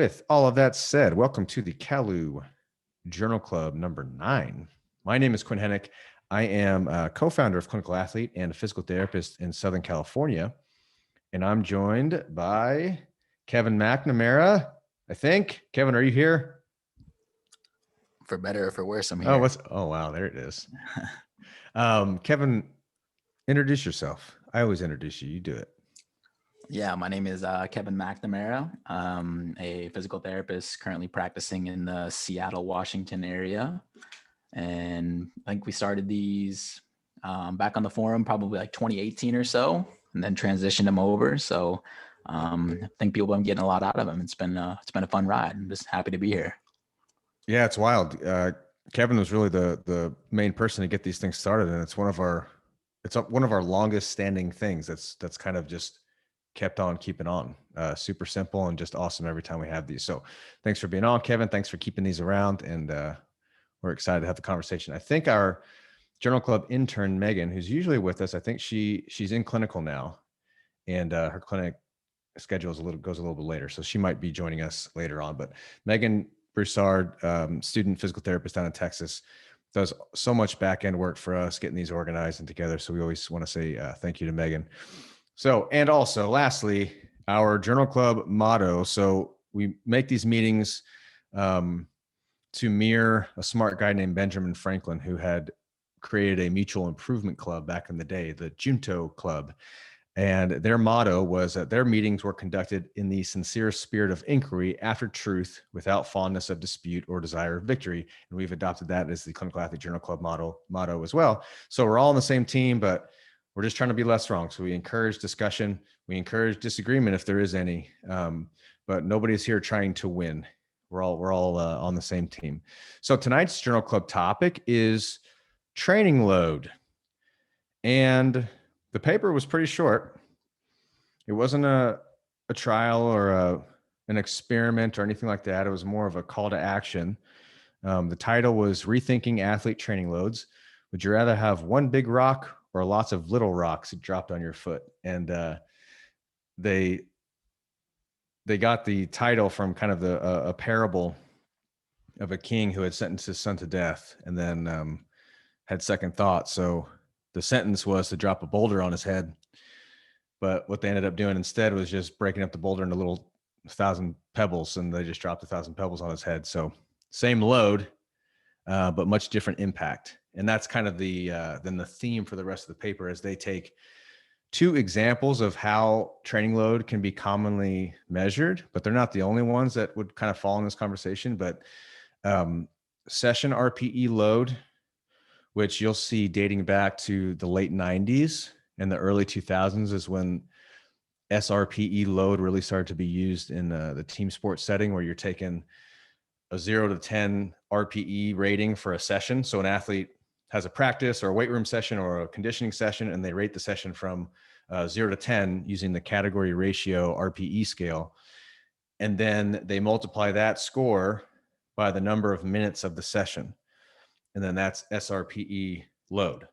with all of that said, welcome to the CALU Journal Club number 9. My name is Quinn Hennick. I am a co-founder of Clinical Athlete and a physical therapist in Southern California. And I'm joined by Kevin McNamara, I think. Kevin, are you here? For better or for worse, I'm here. Oh, wow, there it is. Kevin, introduce yourself. I always introduce you. You do it. Yeah, my name is Kevin McNamara. I'm a physical therapist currently practicing in the Seattle, Washington area. And I think we started these back on the forum probably like 2018 or so, and then transitioned them over. So I think people have been getting a lot out of them. It's been a fun ride. I'm just happy to be here. Yeah, it's wild. Kevin was really the main person to get these things started, and it's one of our longest standing things. That's kind of just kept on keeping on. Super simple and just awesome every time we have these. So thanks for being on, Kevin. Thanks for keeping these around, and we're excited to have the conversation. I think our Journal Club intern Megan, who's usually with us, I think she's in clinical now, and her clinic schedule goes a little bit later, so she might be joining us later on. But Megan Broussard, student physical therapist down in Texas, does so much back end work for us getting these organized and together. So we always want to say thank you to Megan. So, and also lastly, our Journal Club motto. So we make these meetings to mirror a smart guy named Benjamin Franklin, who had created a mutual improvement club back in the day, the Junto Club. And their motto was that their meetings were conducted in the sincere spirit of inquiry after truth, without fondness of dispute or desire of victory. And we've adopted that as the Clinical Athlete Journal Club motto as well. So we're all on the same team, but we're just trying to be less wrong. So we encourage discussion. We encourage disagreement if there is any, but nobody's here trying to win. We're all on the same team. So tonight's Journal Club topic is training load. And the paper was pretty short. It wasn't a trial or an experiment or anything like that. It was more of a call to action. The title was Rethinking Athlete Training Loads. Would you rather have one big rock or lots of little rocks dropped on your foot? And they got the title from kind of a parable of a king who had sentenced his son to death and then had second thoughts. So the sentence was to drop a boulder on his head. But what they ended up doing instead was just breaking up the boulder into little 1,000 pebbles, and they just dropped 1,000 pebbles on his head. So same load, but much different impact. And that's kind of then the theme for the rest of the paper, as they take two examples of how training load can be commonly measured, but they're not the only ones that would kind of fall in this conversation. But session RPE load, which you'll see dating back to the late 90s and the early 2000s, is when SRPE load really started to be used in the team sports setting, where you're taking a 0 to 10 RPE rating for a session. So an athlete has a practice or a weight room session or a conditioning session, and they rate the session from 0 to 10 using the category ratio RPE scale. And then they multiply that score by the number of minutes of the session. And then that's SRPE load.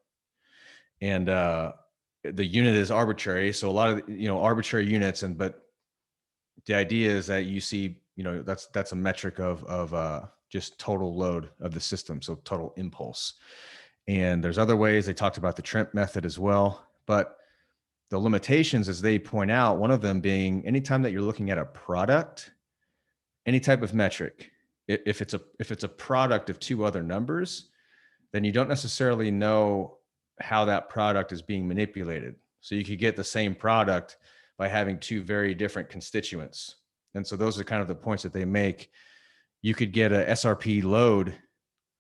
And the unit is arbitrary. So a lot of, arbitrary units. But the idea is that you see, that's a metric of just total load of the system. So total impulse. And there's other ways. They talked about the Trent method as well. But the limitations, as they point out, one of them being anytime that you're looking at a product, any type of metric, if it's a product of two other numbers, then you don't necessarily know how that product is being manipulated. So you could get the same product by having two very different constituents. And so those are kind of the points that they make. You could get a SRP load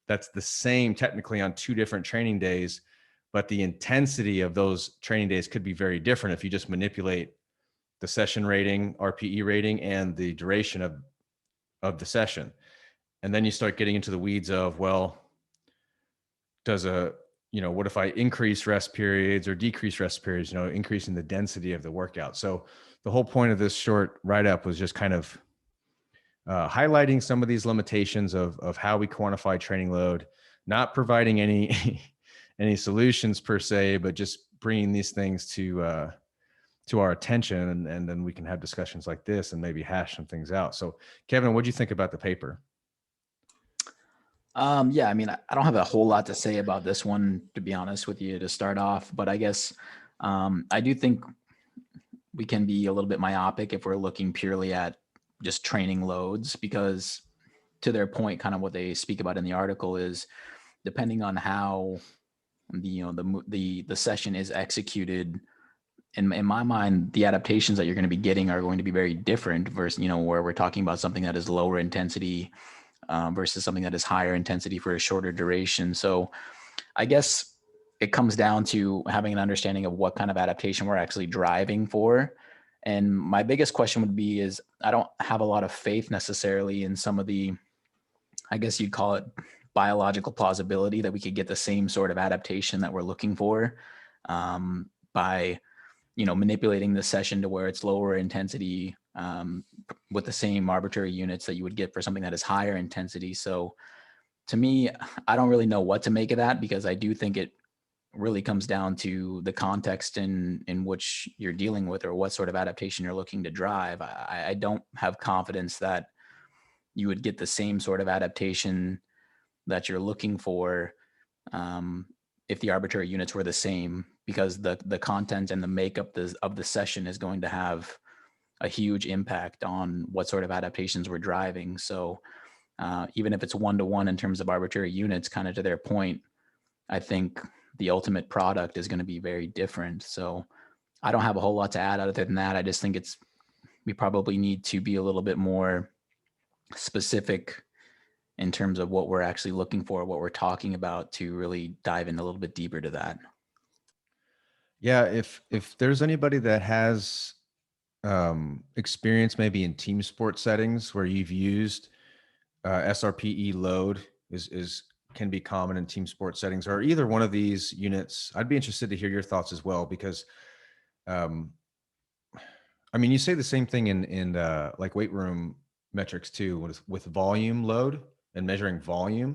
that's the same technically on two different training days, but the intensity of those training days could be very different if you just manipulate the session rating, RPE rating, and the duration of the session. And then you start getting into the weeds of, well, what if I increase rest periods or decrease rest periods, increasing the density of the workout. So the whole point of this short write-up was just kind of highlighting some of these limitations of how we quantify training load, not providing any solutions per se, but just bringing these things to to our attention, and then we can have discussions like this and maybe hash some things out. So Kevin, what do you think about the paper? Yeah, I mean, I don't have a whole lot to say about this one, to be honest with you, to start off, but I guess I do think we can be a little bit myopic if we're looking purely at just training loads, because to their point, kind of what they speak about in the article is depending on how the session is executed. In my mind, the adaptations that you're going to be getting are going to be very different versus, where we're talking about something that is lower intensity versus something that is higher intensity for a shorter duration. So I guess it comes down to having an understanding of what kind of adaptation we're actually driving for. And my biggest question would be is I don't have a lot of faith necessarily in some of the, I guess you'd call it biological plausibility that we could get the same sort of adaptation that we're looking for by manipulating the session to where it's lower intensity with the same arbitrary units that you would get for something that is higher intensity. So to me, I don't really know what to make of that, because I do think it really comes down to the context in which you're dealing with, or what sort of adaptation you're looking to drive. I don't have confidence that you would get the same sort of adaptation that you're looking for if the arbitrary units were the same, because the content and the makeup of the session is going to have a huge impact on what sort of adaptations we're driving. So even if it's 1-to-1 in terms of arbitrary units, kind of to their point, I think the ultimate product is going to be very different. So I don't have a whole lot to add other than that. I just think we probably need to be a little bit more specific in terms of what we're actually looking for, what we're talking about, to really dive in a little bit deeper to that. Yeah, if there's anybody that has experience maybe in team sport settings where you've used SRPE load is can be common in team sport settings, or either one of these units, I'd be interested to hear your thoughts as well, because I mean, you say the same thing in like weight room metrics too, with volume load and measuring volume.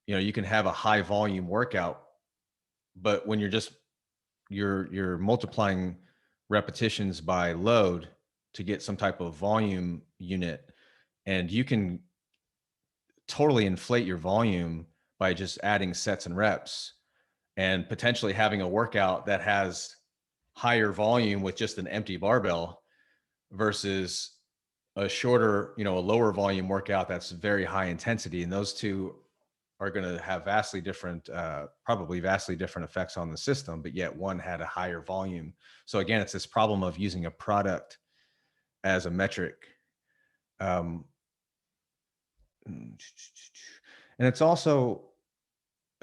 You can have a high volume workout, but when you're multiplying repetitions by load to get some type of volume unit, and you can totally inflate your volume by just adding sets and reps, and potentially having a workout that has higher volume with just an empty barbell versus a shorter, a lower volume workout that's very high intensity. And those two are going to have probably vastly different effects on the system, but yet one had a higher volume. So again, it's this problem of using a product as a metric. And it's also,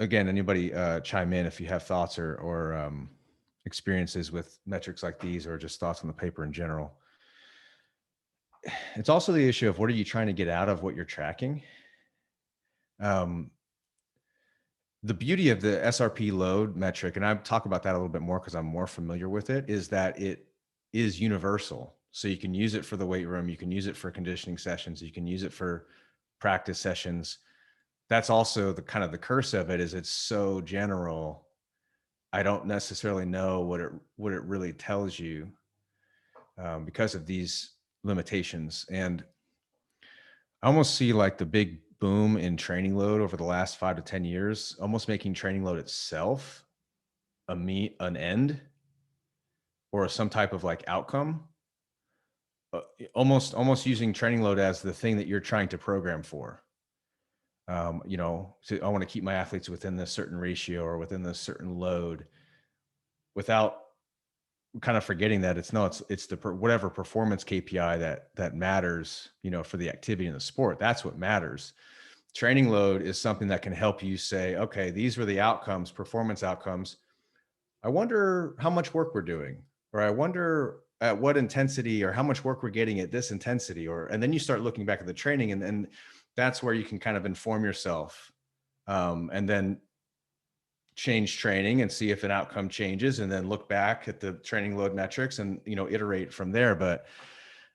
again, anybody chime in if you have thoughts or experiences with metrics like these, or just thoughts on the paper in general. It's also the issue of what are you trying to get out of what you're tracking? The beauty of the SRP load metric, and I talk about that a little bit more because I'm more familiar with it, is that it is universal. So you can use it for the weight room, you can use it for conditioning sessions, you can use it for practice sessions. That's also the kind of the curse of it, is it's so general. I don't necessarily know what it really tells you because of these limitations. And I almost see like the big boom in training load over the last 5 to 10 years, almost making training load itself an end or some type of like outcome. Almost using training load as the thing that you're trying to program for. So I want to keep my athletes within this certain ratio or within this certain load, without kind of forgetting that it's the whatever performance KPI that matters, for the activity in the sport. That's what matters. Training load is something that can help you say, okay, these were the outcomes, performance outcomes. I wonder how much work we're doing, or I wonder at what intensity, or how much work we're getting at this intensity, and then you start looking back at the training, and that's where you can kind of inform yourself, and then change training and see if an outcome changes, and then look back at the training load metrics and, iterate from there. But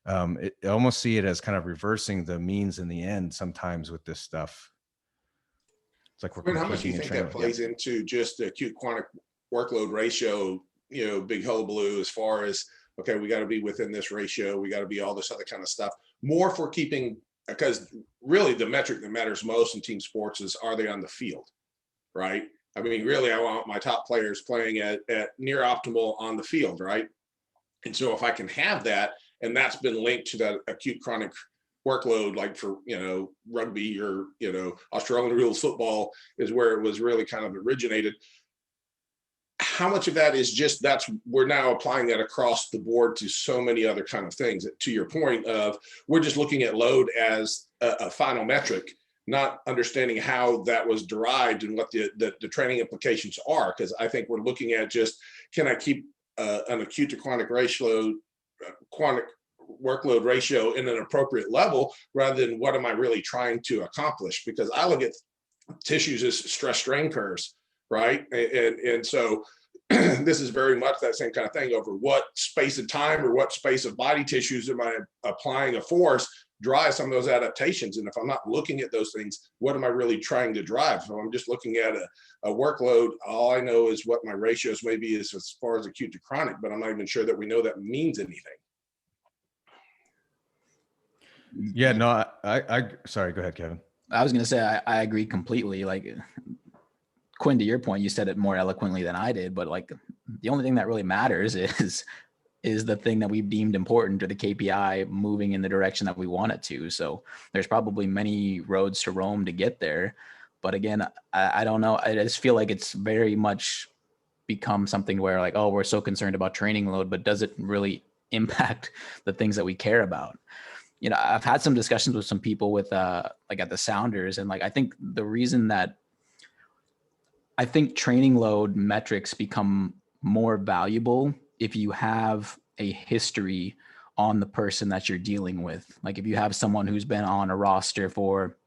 I almost see it as kind of reversing the means in the end sometimes with this stuff. It's like we're How much do competing you in think training. that plays into just the acute chronic workload ratio, big hullabaloo as far as okay, we got to be within this ratio, we got to be all this other kind of stuff, more for keeping, because really the metric that matters most in team sports is, are they on the field, right? I mean, really, I want my top players playing at near optimal on the field, right? And so if I can have that, and that's been linked to that acute chronic workload, like for, rugby or, Australian rules football is where it was really kind of originated. How much of that is just, we're now applying that across the board to so many other kind of things, to your point of, we're just looking at load as a final metric, not understanding how that was derived and what the training implications are. Because I think we're looking at just, can I keep an acute to chronic ratio, chronic workload ratio in an appropriate level, rather than what am I really trying to accomplish? Because I look at tissues as stress strain curves, right? And so this is very much that same kind of thing. Over what space of time or what space of body tissues am I applying a force drive some of those adaptations? And if I'm not looking at those things, what am I really trying to drive? So I'm just looking at a workload. All I know is what my ratios maybe is as far as acute to chronic, but I'm not even sure that we know that means anything. Yeah, no, I sorry, go ahead, Kevin. I was going to say, I agree completely. Like, Quinn, to your point, you said it more eloquently than I did, but like the only thing that really matters is the thing that we've deemed important, or the KPI moving in the direction that we want it to. So there's probably many roads to Rome to get there. But again, I don't know. I just feel like it's very much become something where like, oh, we're so concerned about training load, but does it really impact the things that we care about? I've had some discussions with some people with like at the Sounders, and like, I think the reason that I think training load metrics become more valuable if you have a history on the person that you're dealing with. Like if you have someone who's been on a roster for,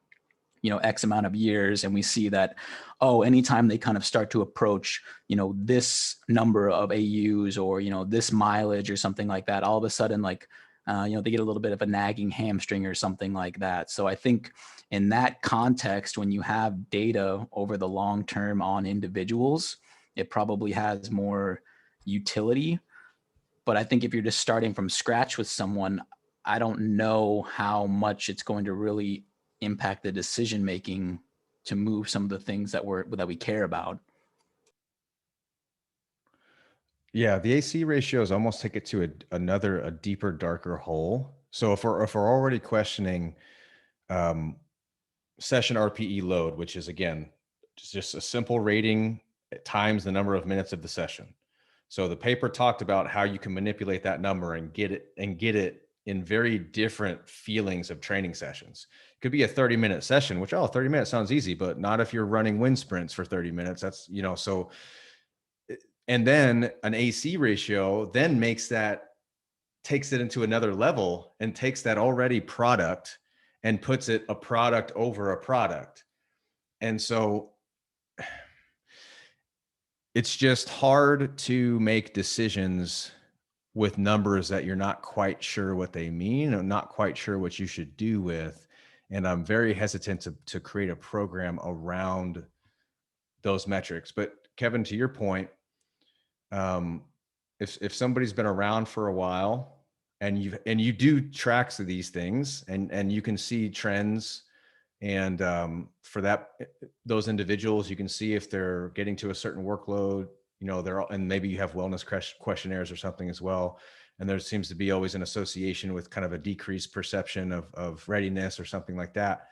X amount of years, and we see that, oh, anytime they kind of start to approach, this number of AUs or, this mileage or something like that, all of a sudden, like, they get a little bit of a nagging hamstring or something like that. So I think in that context, when you have data over the long term on individuals, it probably has more utility. But I think if you're just starting from scratch with someone, I don't know how much it's going to really impact the decision making to move some of the things that we care about. Yeah, the AC ratios almost take it to a deeper, darker hole. So if we're already questioning session RPE load, which is again just a simple rating times the number of minutes of the session. So the paper talked about how you can manipulate that number and get it in very different feelings of training sessions. It could be a 30-minute session, which 30 minutes sounds easy, but not if you're running wind sprints for 30 minutes. That's, so, and then an AC ratio then takes it into another level and takes that already product and puts it a product over a product. And so it's just hard to make decisions with numbers that you're not quite sure what they mean or not quite sure what you should do with. And I'm very hesitant to create a program around those metrics. But Kevin, to your point, if somebody's been around for a while and you do tracks of these things and you can see trends, and for those individuals, you can see if they're getting to a certain workload, and maybe you have wellness questionnaires or something as well. And there seems to be always an association with kind of a decreased perception of readiness or something like that.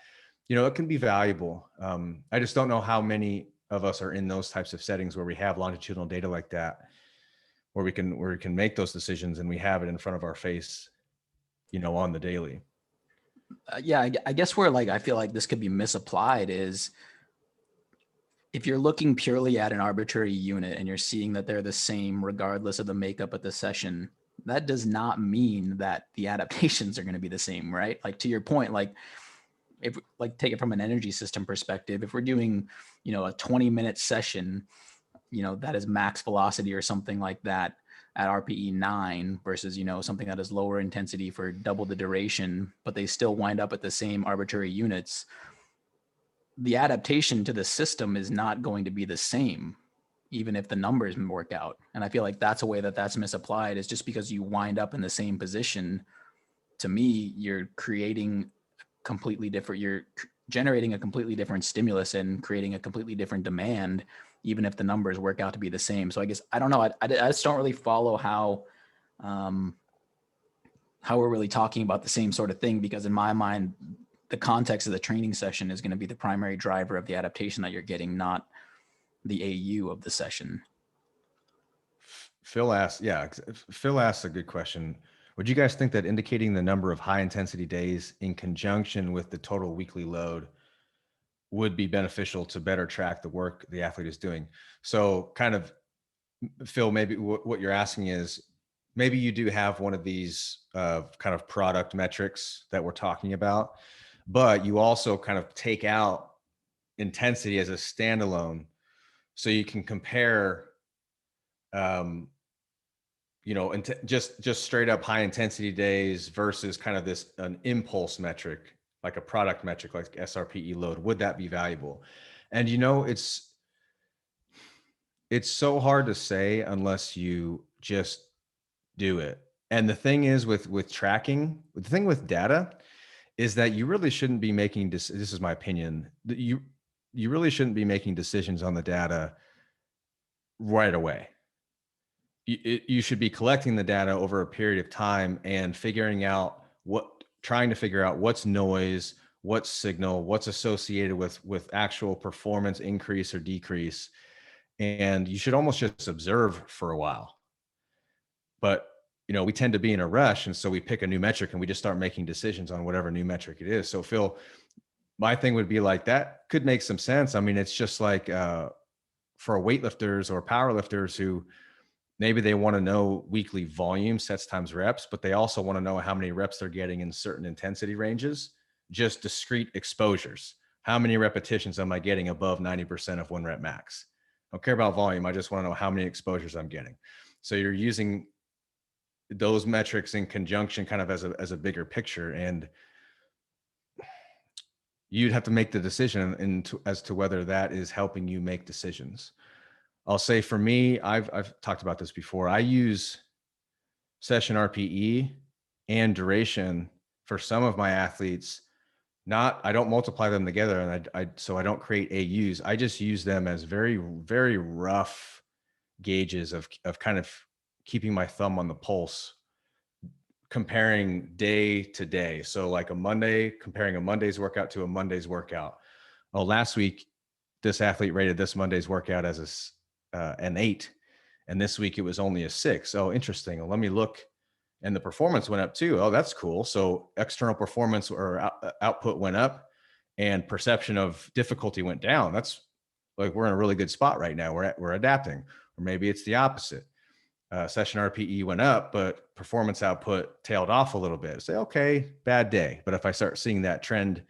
It can be valuable. I just don't know how many of us are in those types of settings where we have longitudinal data like that, where we can make those decisions and we have it in front of our face, on the daily. Yeah, I guess where like I feel like this could be misapplied is if you're looking purely at an arbitrary unit and you're seeing that they're the same regardless of the makeup of the session, that does not mean that the adaptations are going to be the same, right? Like to your point, like if like take it from an energy system perspective, if we're doing, a 20-minute session, that is max velocity or something like that at RPE 9 versus, something that is lower intensity for double the duration, but they still wind up at the same arbitrary units, the adaptation to the system is not going to be the same. even if the numbers work out. And I feel like that's a way that that's misapplied, is just because you wind up in the same position. To me, you're creating completely different, you're generating a completely different stimulus and creating a completely different demand, even if the numbers work out to be the same. So I guess, I don't know. I just don't really follow how we're really talking about the same sort of thing, because in my mind, the context of the training session is going to be the primary driver of the adaptation that you're getting, not the AU of the session. Phil asked a good question. Would you guys think that indicating the number of high intensity days in conjunction with the total weekly load would be beneficial to better track the work the athlete is doing? So kind of, Phil, maybe what you're asking is, maybe you do have one of these kind of product metrics that we're talking about, but you also kind of take out intensity as a standalone, so you can compare, just straight up high intensity days versus kind of an impulse metric, like a product metric, like SRPE load. Would that be valuable? And it's so hard to say unless you just do it. And the thing is with tracking, the thing with data is that you really shouldn't be making this is my opinion, that you really shouldn't be making decisions on the data right away. You should be collecting the data over a period of time and trying to figure out what's noise, what's signal, what's associated with actual performance increase or decrease. And you should almost just observe for a while. But we tend to be in a rush, and so we pick a new metric and we just start making decisions on whatever new metric it is. So Phil, my thing would be like, that could make some sense. I mean, it's just like for weightlifters or powerlifters who maybe they want to know weekly volume, sets times reps, but they also want to know how many reps they're getting in certain intensity ranges, just discrete exposures. How many repetitions am I getting above 90% of 1 rep max? I don't care about volume. I just want to know how many exposures I'm getting. So you're using those metrics in conjunction kind of as a bigger picture, and you'd have to make the decision as to whether that is helping you make decisions. I'll say for me, I've talked about this before. I use session RPE and duration for some of my athletes. I don't multiply them together, and so I don't create AUs. I just use them as very, very rough gauges of kind of keeping my thumb on the pulse, comparing day to day. So like comparing a Monday's workout to a Monday's workout. Oh, last week, this athlete rated this Monday's workout as an 8, and this week it was only a 6. Oh, interesting. Well, let me look. And the performance went up too. Oh, that's cool. So external performance or output went up, and perception of difficulty went down. That's like, we're in a really good spot right now. We're adapting. Or maybe it's the opposite. Session RPE went up, but performance output tailed off a little bit. Say, okay, bad day. But if I start seeing that trend,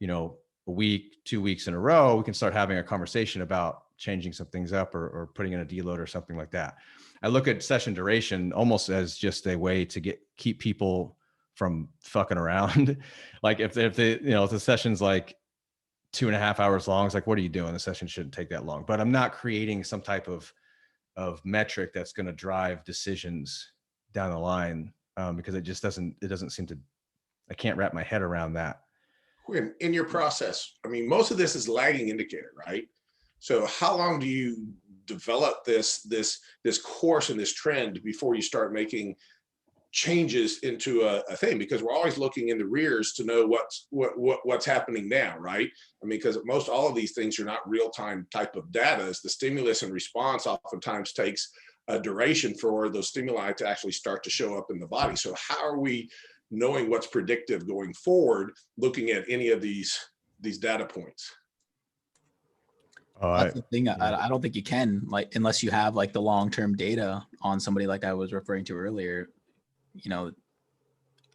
a week, 2 weeks in a row, we can start having a conversation about changing some things up or putting in a deload or something like that. I look at session duration almost as just a way to keep people from fucking around. Like if the session's like 2.5 hours long, it's like, what are you doing? The session shouldn't take that long. But I'm not creating some type of metric that's going to drive decisions down the line, because it doesn't seem to, I can't wrap my head around that. In your process, I mean, most of this is lagging indicator, right? So how long do you develop this course and this trend before you start making changes into a thing? Because we're always looking in the rears to know what's happening now, right? I mean, because all of these things are not real-time type of data. As the stimulus and response oftentimes takes a duration for those stimuli to actually start to show up in the body. So how are we knowing what's predictive going forward, looking at any of these data points? That's the thing. I don't think you can, like, unless you have like the long-term data on somebody like I was referring to earlier.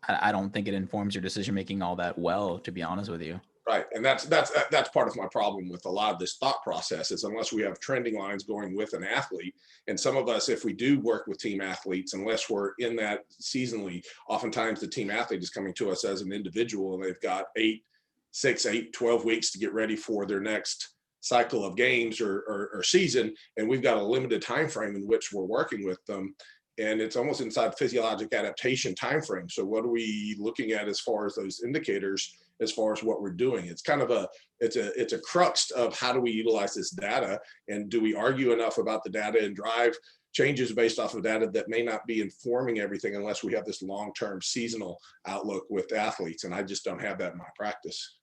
I don't think it informs your decision-making all that well, to be honest with you. Right. And that's part of my problem with a lot of this thought process, is unless we have trending lines going with an athlete. And some of us, if we do work with team athletes, unless we're in that seasonally, oftentimes the team athlete is coming to us as an individual, and they've got 12 weeks to get ready for their next cycle of games or season, and we've got a limited time frame in which we're working with them, and it's almost inside physiologic adaptation time frame. So what are we looking at as far as those indicators, as far as what we're doing? It's kind of it's a crux of how do we utilize this data, and do we argue enough about the data and drive changes based off of data that may not be informing everything unless we have this long-term seasonal outlook with athletes. And I just don't have that in my practice.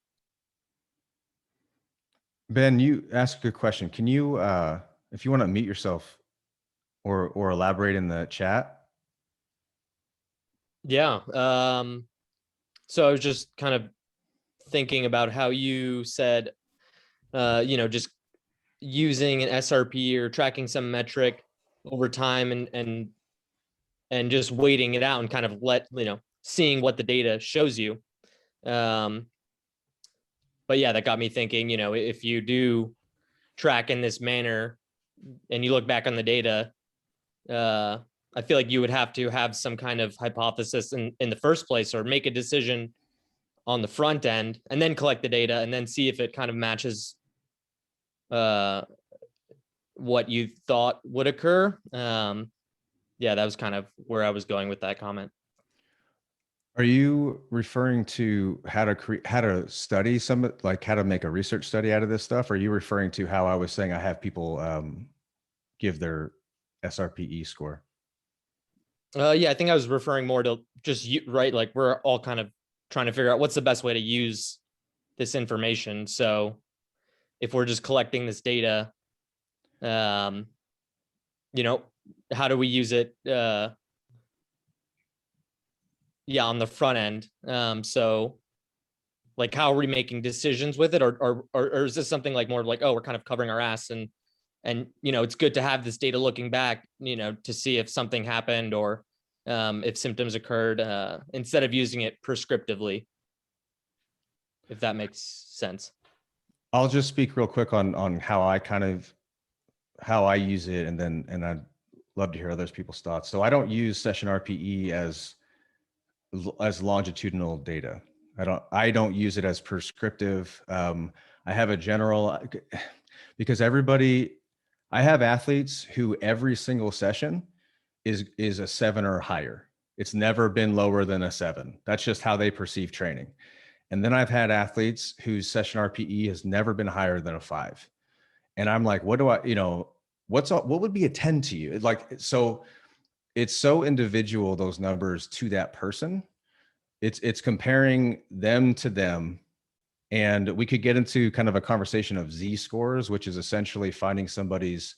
Ben, you asked a good question. Can you, if you want to mute yourself or elaborate in the chat? Yeah. So I was just kind of thinking about how you said, just using an SRP or tracking some metric over time and just waiting it out and kind of seeing what the data shows you. But yeah, that got me thinking, if you do track in this manner and you look back on the data, I feel like you would have to have some kind of hypothesis in the first place, or make a decision on the front end and then collect the data and then see if it kind of matches what you thought would occur. Yeah, that was kind of where I was going with that comment. Are you referring to how to study some, like how to make a research study out of this stuff? Or are you referring to how I was saying I have people give their SRPE score? Yeah, I think I was referring more to just right. Like we're all kind of trying to figure out what's the best way to use this information. So if we're just collecting this data, how do we use it? On the front end. So like, how are we making decisions with it? Or is this something like more like, oh, we're kind of covering our ass and it's good to have this data looking back, to see if something happened or if symptoms occurred, instead of using it prescriptively, if that makes sense. I'll just speak real quick on how I use it, and I'd love to hear other people's thoughts. So I don't use session RPE as longitudinal data. I don't use it as prescriptive. I have a general, because I have athletes who every single session is a 7 or higher. It's never been lower than a 7. That's just how they perceive training. And then I've had athletes whose session RPE has never been higher than a 5. And I'm like, what would be a 10 to you? So it's so individual, those numbers to that person. It's comparing them to them. And we could get into kind of a conversation of Z scores, which is essentially finding somebody's,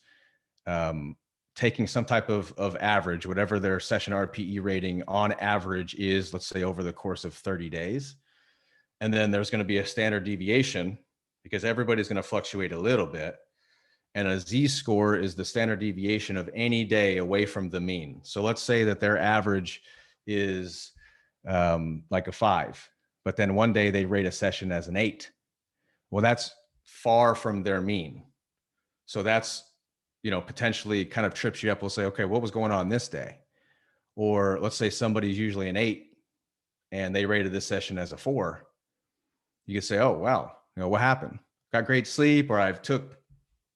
taking some type of average, whatever their session RPE rating on average is, let's say over the course of 30 days. And then there's going to be a standard deviation because everybody's going to fluctuate a little bit. And a Z score is the standard deviation of any day away from the mean. So let's say that their average is like a 5, but then one day they rate a session as an 8. Well, that's far from their mean. So that's, potentially kind of trips you up. We'll say, okay, what was going on this day? Or let's say somebody's usually an 8 and they rated this session as a 4. You could say, oh, wow, what happened? Got great sleep, or I've took,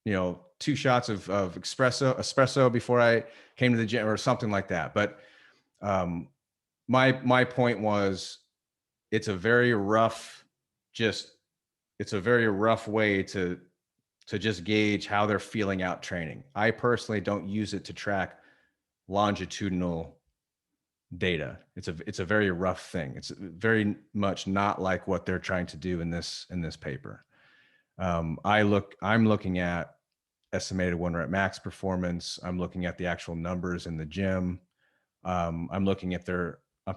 2 shots of espresso before I came to the gym or something like that. But my point was, it's a very rough way to just gauge how they're feeling out training. I personally don't use it to track longitudinal data. It's a very rough thing. It's very much not like what they're trying to do in this paper. I'm looking at estimated 1 rep max performance. I'm looking at the actual numbers in the gym. I'm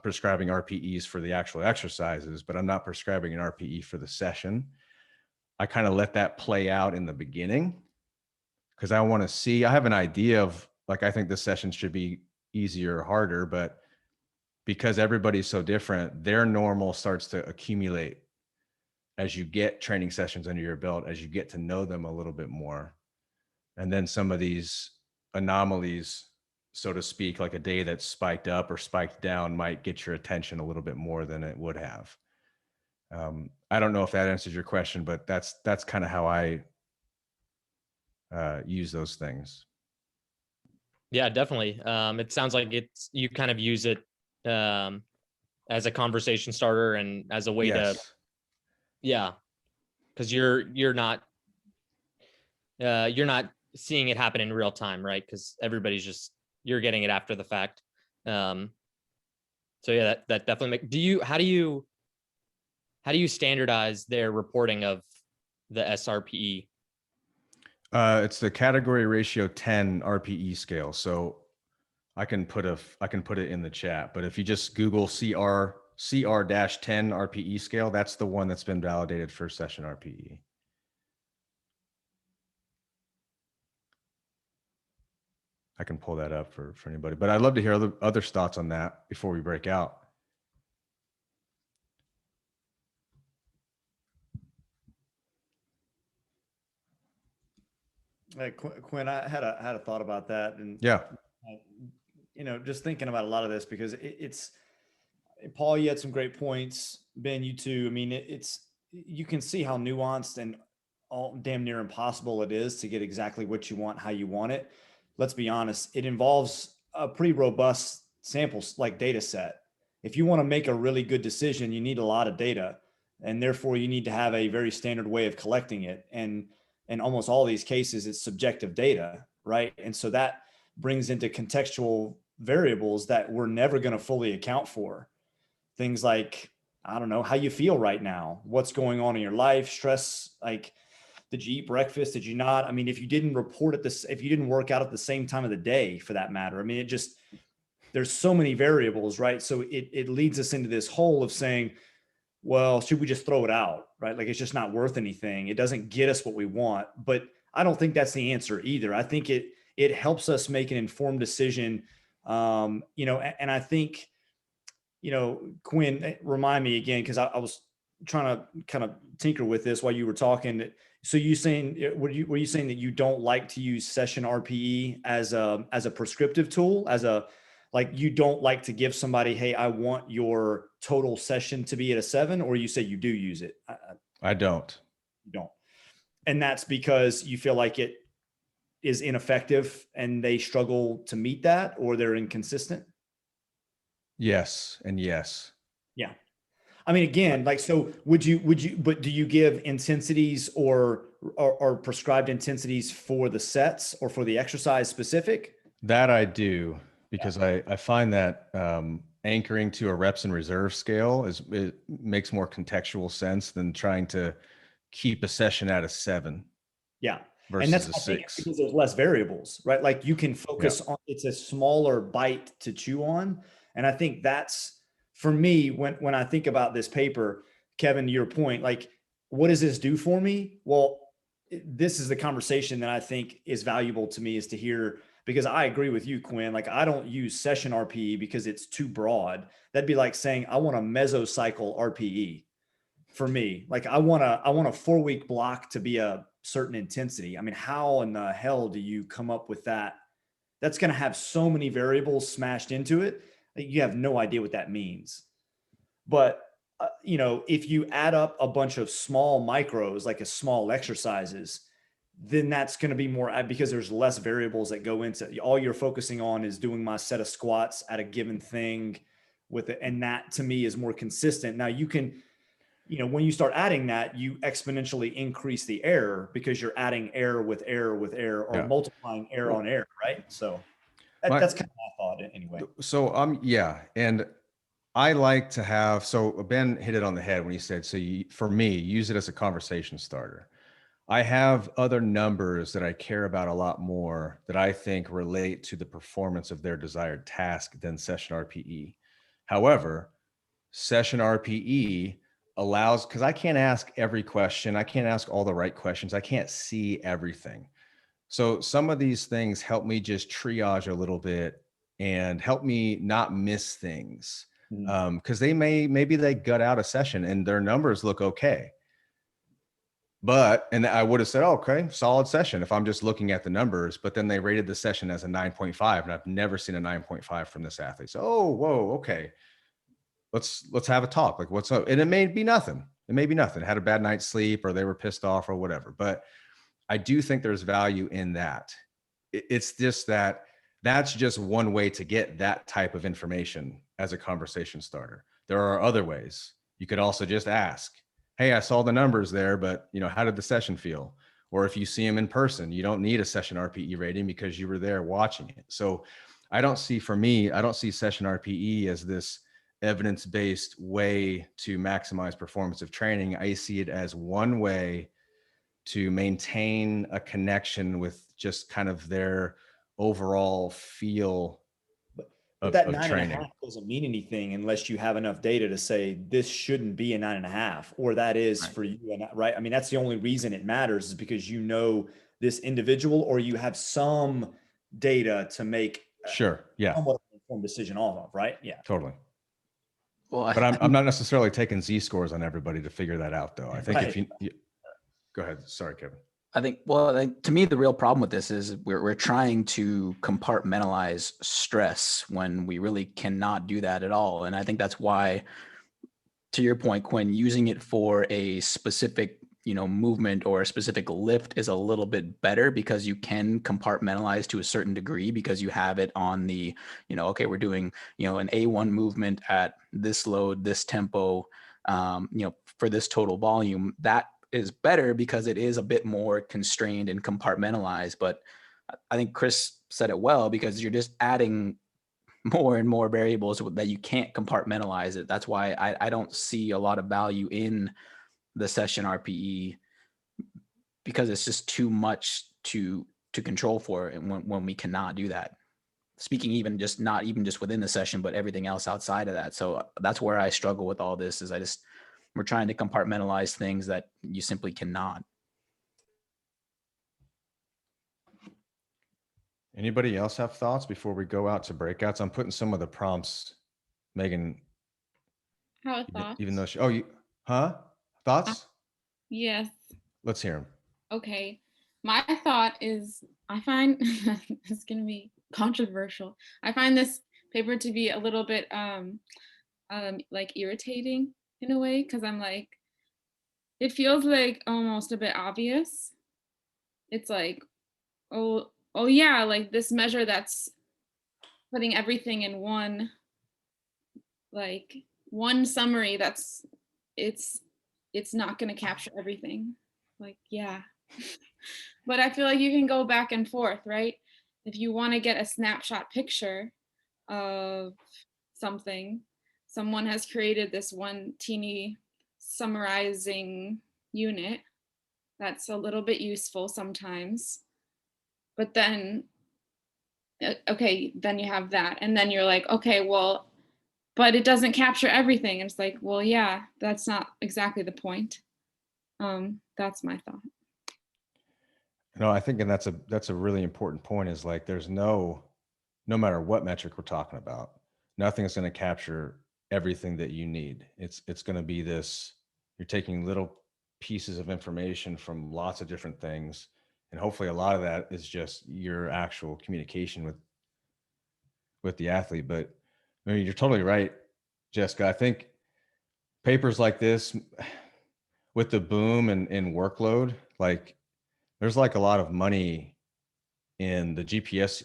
prescribing RPEs for the actual exercises, but I'm not prescribing an RPE for the session. I kind of let that play out in the beginning because I want to see, I have an idea of I think this session should be easier or harder, but because everybody's so different, their normal starts to accumulate as you get training sessions under your belt, as you get to know them a little bit more. And then some of these anomalies, so to speak, like a day that's spiked up or spiked down, might get your attention a little bit more than it would have. I don't know if that answers your question, but that's kind of how I use those things. Yeah, definitely. It sounds like you kind of use it as a conversation starter and as a way to, Yes. yeah, because you're not seeing it happen in real time, right? Because you're getting it after the fact. So yeah, that definitely how do you standardize their reporting of the SRPE? It's the category ratio 10 RPE scale. So I can put it in the chat, but if you just Google CR-10 RPE scale, that's the one that's been validated for session RPE. I can pull that up for anybody, but I'd love to hear other thoughts on that before we break out. Hey, Quinn, I had a thought about that, and Yeah. just thinking about a lot of this, because it's Paul, you had some great points. Ben, you too. I mean, you can see how nuanced and all damn near impossible it is to get exactly what you want, how you want it. Let's be honest, it involves a pretty robust samples like data set. If you want to make a really good decision, you need a lot of data, and therefore you need to have a very standard way of collecting it. And in almost all these cases, it's subjective data, right? And so that brings into contextual variables that we're never going to fully account for. Things like, I don't know, how you feel right now, what's going on in your life, stress, like, did you eat breakfast? Did you not? I mean, if you didn't report at this, if you didn't work out at the same time of the day for that matter, I mean, there's so many variables, right? So it leads us into this hole of saying, well, should we just throw it out, right? Like, it's just not worth anything. It doesn't get us what we want. But I don't think that's the answer either. I think it helps us make an informed decision. And I think, Quinn, remind me again, because I was trying to kind of tinker with this while you were talking. So were you saying that you don't like to use session RPE as a prescriptive tool, like you don't like to give somebody, hey, I want your total session to be at a 7, or you say you do use it? I don't. You don't. And that's because you feel like it is ineffective and they struggle to meet that, or they're inconsistent? Yes. And yes. Yeah. I mean, again, like, so but do you give intensities or prescribed intensities for the sets or for the exercise specific? That I do, because I find that anchoring to a reps and reserve scale it makes more contextual sense than trying to keep a session at a 7. Yeah. Versus And that's a I think 6. because there's less variables, right? Like, you can focus on, it's a smaller bite to chew on. And I think that's, for me, when I think about this paper, Kevin, to your point, like, what does this do for me? Well, this is the conversation that I think is valuable to me, is to hear, because I agree with you, Quinn. Like, I don't use session RPE because it's too broad. That'd be like saying I want a mesocycle RPE. For me, like, I want a 4-week block to be a certain intensity. I mean, how in the hell do you come up with that? That's going to have so many variables smashed into it that you have no idea what that means. But if you add up a bunch of small micros, like a small exercises, then that's going to be more, because there's less variables that go into it. All you're focusing on is doing my set of squats at a given thing with it. And that, to me, is more consistent. Now you can, when you start adding that, you exponentially increase the error, because you're adding error with error with error, or multiplying error on error, right? So that's kind of my thought anyway. So and I like to have, so Ben hit it on the head when he said, for me, use it as a conversation starter. I have other numbers that I care about a lot more that I think relate to the performance of their desired task than session RPE. However, session RPE allows, because I can't ask every question. I can't ask all the right questions. I can't see everything. So some of these things help me just triage a little bit and help me not miss things. Because maybe they gut out a session and their numbers look okay. And I would have said, okay, solid session if I'm just looking at the numbers, but then they rated the session as a 9.5, and I've never seen a 9.5 from this athlete. So, whoa, okay. Let's have a talk. Like, what's up? And it may be nothing. It may be nothing. Had a bad night's sleep, or they were pissed off, or whatever. But I do think there's value in that. It's just that that's just one way to get that type of information as a conversation starter. There are other ways. You could also just ask, hey, I saw the numbers there, but how did the session feel? Or if you see them in person, you don't need a session RPE rating because you were there watching it. So I don't see session RPE as this evidence-based way to maximize performance of training. I see it as one way to maintain a connection with just kind of their overall feel But that of 9.5 training. doesn't mean anything unless you have enough data to say this shouldn't be a 9.5, or that is Right. for you. And right. I mean, that's the only reason it matters, is because this individual, or you have some data to make Sure. Yeah, somewhat of an informed decision off of, right? Yeah. totally. Well, But I'm not necessarily taking Z-scores on everybody to figure that out, though. I think Right. if you go ahead. Sorry, Kevin. I think, to me, the real problem with this is we're trying to compartmentalize stress when we really cannot do that at all. And I think that's why, to your point, Quinn, using it for a specific, movement or a specific lift is a little bit better, because you can compartmentalize to a certain degree, because you have it on the, okay, we're doing, an A1 movement at this load, this tempo, for this total volume. That is better because it is a bit more constrained and compartmentalized. But I think Chris said it well, because you're just adding more and more variables that you can't compartmentalize it. That's why I don't see a lot of value in the session RPE, because it's just too much to control for, and when we cannot do that. Speaking even just not even just within the session, but everything else outside of that. So that's where I struggle with all this, is we're trying to compartmentalize things that you simply cannot. Anybody else have thoughts before we go out to breakouts? I'm putting some of the prompts, Megan, How are thoughts? even though thoughts? Yes. Let's hear them. Okay. My thought is, I find it's going to be controversial. I find this paper to be a little bit like irritating in a way, because I'm like, it feels like almost a bit obvious. It's like, oh yeah, like this measure that's putting everything in one summary, it's not going to capture everything. Like, yeah. But I feel like you can go back and forth, right? If you want to get a snapshot picture of something, someone has created this one teeny summarizing unit that's a little bit useful sometimes. But then, okay, then you have that. And then you're like, okay, well, but it doesn't capture everything. And it's like, well, yeah, that's not exactly the point. That's my thought. No, I think, and that's a really important point, is like, there's no matter what metric we're talking about, nothing is going to capture everything that you need. It's going to be this, you're taking little pieces of information from lots of different things. And hopefully a lot of that is just your actual communication with the athlete. But I mean, you're totally right, Jessica. I think papers like this, with the boom and workload, like, there's like a lot of money in the GPS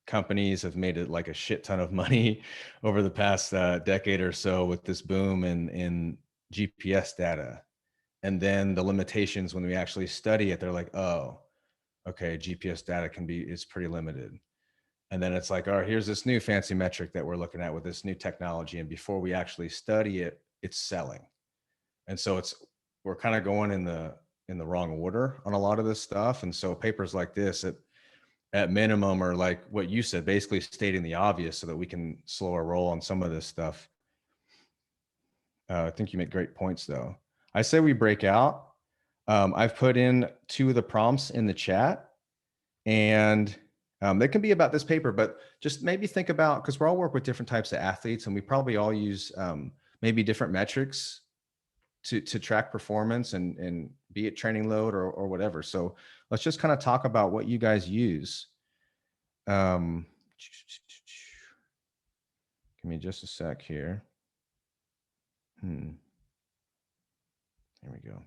companies have made it like a shit ton of money over the past decade or so with this boom in GPS data. And then the limitations when we actually study it, they're like, oh, okay, GPS data is pretty limited. And then it's like, all right, here's this new fancy metric that we're looking at with this new technology. And before we actually study it, it's selling. And so we're kind of going in the wrong order on a lot of this stuff. And so papers like this at minimum are like what you said, basically stating the obvious so that we can slow our roll on some of this stuff. I think you make great points though. I say we break out. I've put in 2 of the prompts in the chat, and they can be about this paper, but just maybe think about, because we all work with different types of athletes, and we probably all use maybe different metrics to track performance and be it training load or whatever. So let's just kind of talk about what you guys use. Give me just a sec here. Here we go.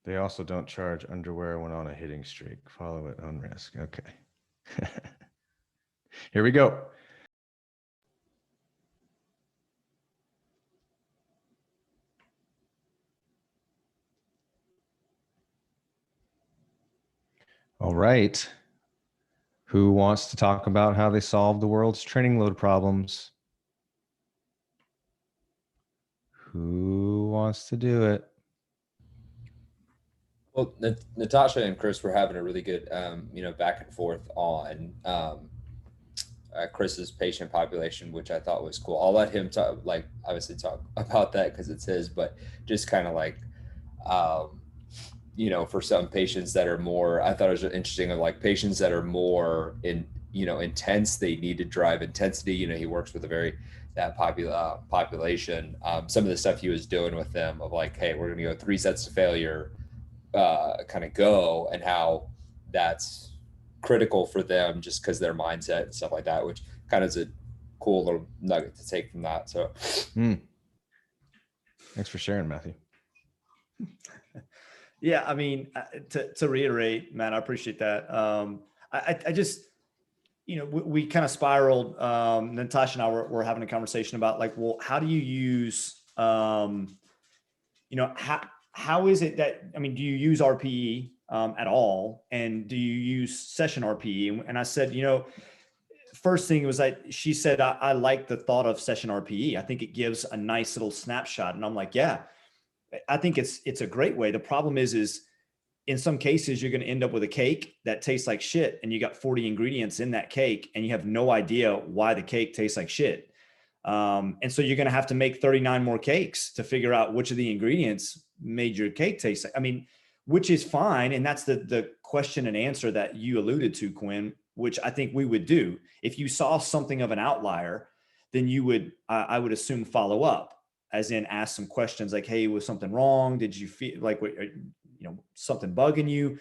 They also don't charge underwear when on a hitting streak. Follow it on risk. Okay. Here we go. All right. Who wants to talk about how they solved the world's training load problems? Who wants to do it? Well, Natasha and Chris were having a really good, back and forth on Chris's patient population, which I thought was cool. I'll let him talk, obviously talk about that because it's his, but just kind of for some patients that are more, I thought it was interesting of patients that are more intense, they need to drive intensity. He works with that population. Some of the stuff he was doing with them of hey, we're going to go 3 sets to failure, kind of go, and how that's critical for them just because their mindset and stuff like that, which kind of is a cool little nugget to take from that. So Thanks for sharing, Matthew. Yeah, I mean, to reiterate, Matt, I appreciate that. I just, we kind of spiraled. Natasha and I were having a conversation about well, how do you use, how is it that, do you use RPE at all? And do you use session RPE? And I said, first thing was she said, I like the thought of session RPE. I think it gives a nice little snapshot. And I'm like, yeah, I think it's a great way. The problem is in some cases, you're going to end up with a cake that tastes like shit. And you got 40 ingredients in that cake and you have no idea why the cake tastes like shit. And so you're going to have to make 39 more cakes to figure out which of the ingredients made your cake taste like, which is fine. And that's the question and answer that you alluded to, Quinn, which I think we would do. If you saw something of an outlier, then you would, I would assume, follow up, as in ask some questions like, hey, was something wrong? Did you feel like, something bugging you?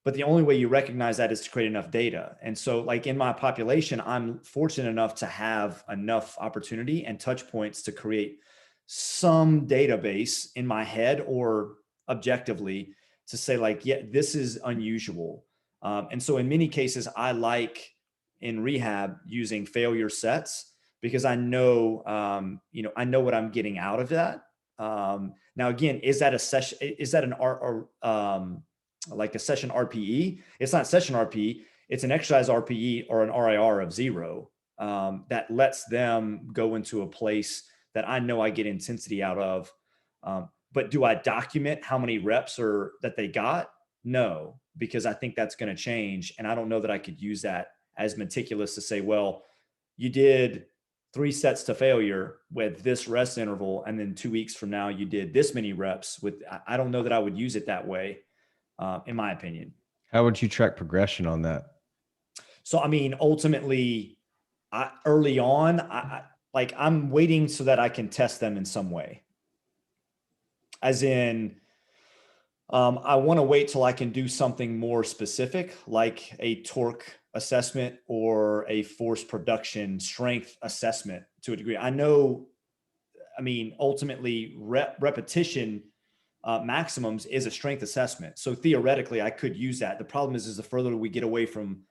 But the only way you recognize that is to create enough data. And so in my population, I'm fortunate enough to have enough opportunity and touch points to create some database in my head or objectively to say yeah, this is unusual. And so in many cases, I like in rehab using failure sets because I know, I know what I'm getting out of that. Now, again, is that a session? Is that a session RPE? It's not session RPE. It's an exercise RPE or an RIR of 0 that lets them go into a place that I know I get intensity out of. But do I document how many reps that they got? No, because I think that's going to change. And I don't know that I could use that as meticulous to say, well, you did 3 sets to failure with this rest interval. And then 2 weeks from now, you did this many reps with, I don't know that I would use it that way, in my opinion. How would you track progression on that? So, ultimately, early on, I'm waiting so that I can test them in some way. As in, I want to wait till I can do something more specific, like a torque assessment or a force production strength assessment to a degree. I know, ultimately repetition maximums is a strength assessment. So theoretically I could use that. The problem is the further we get away from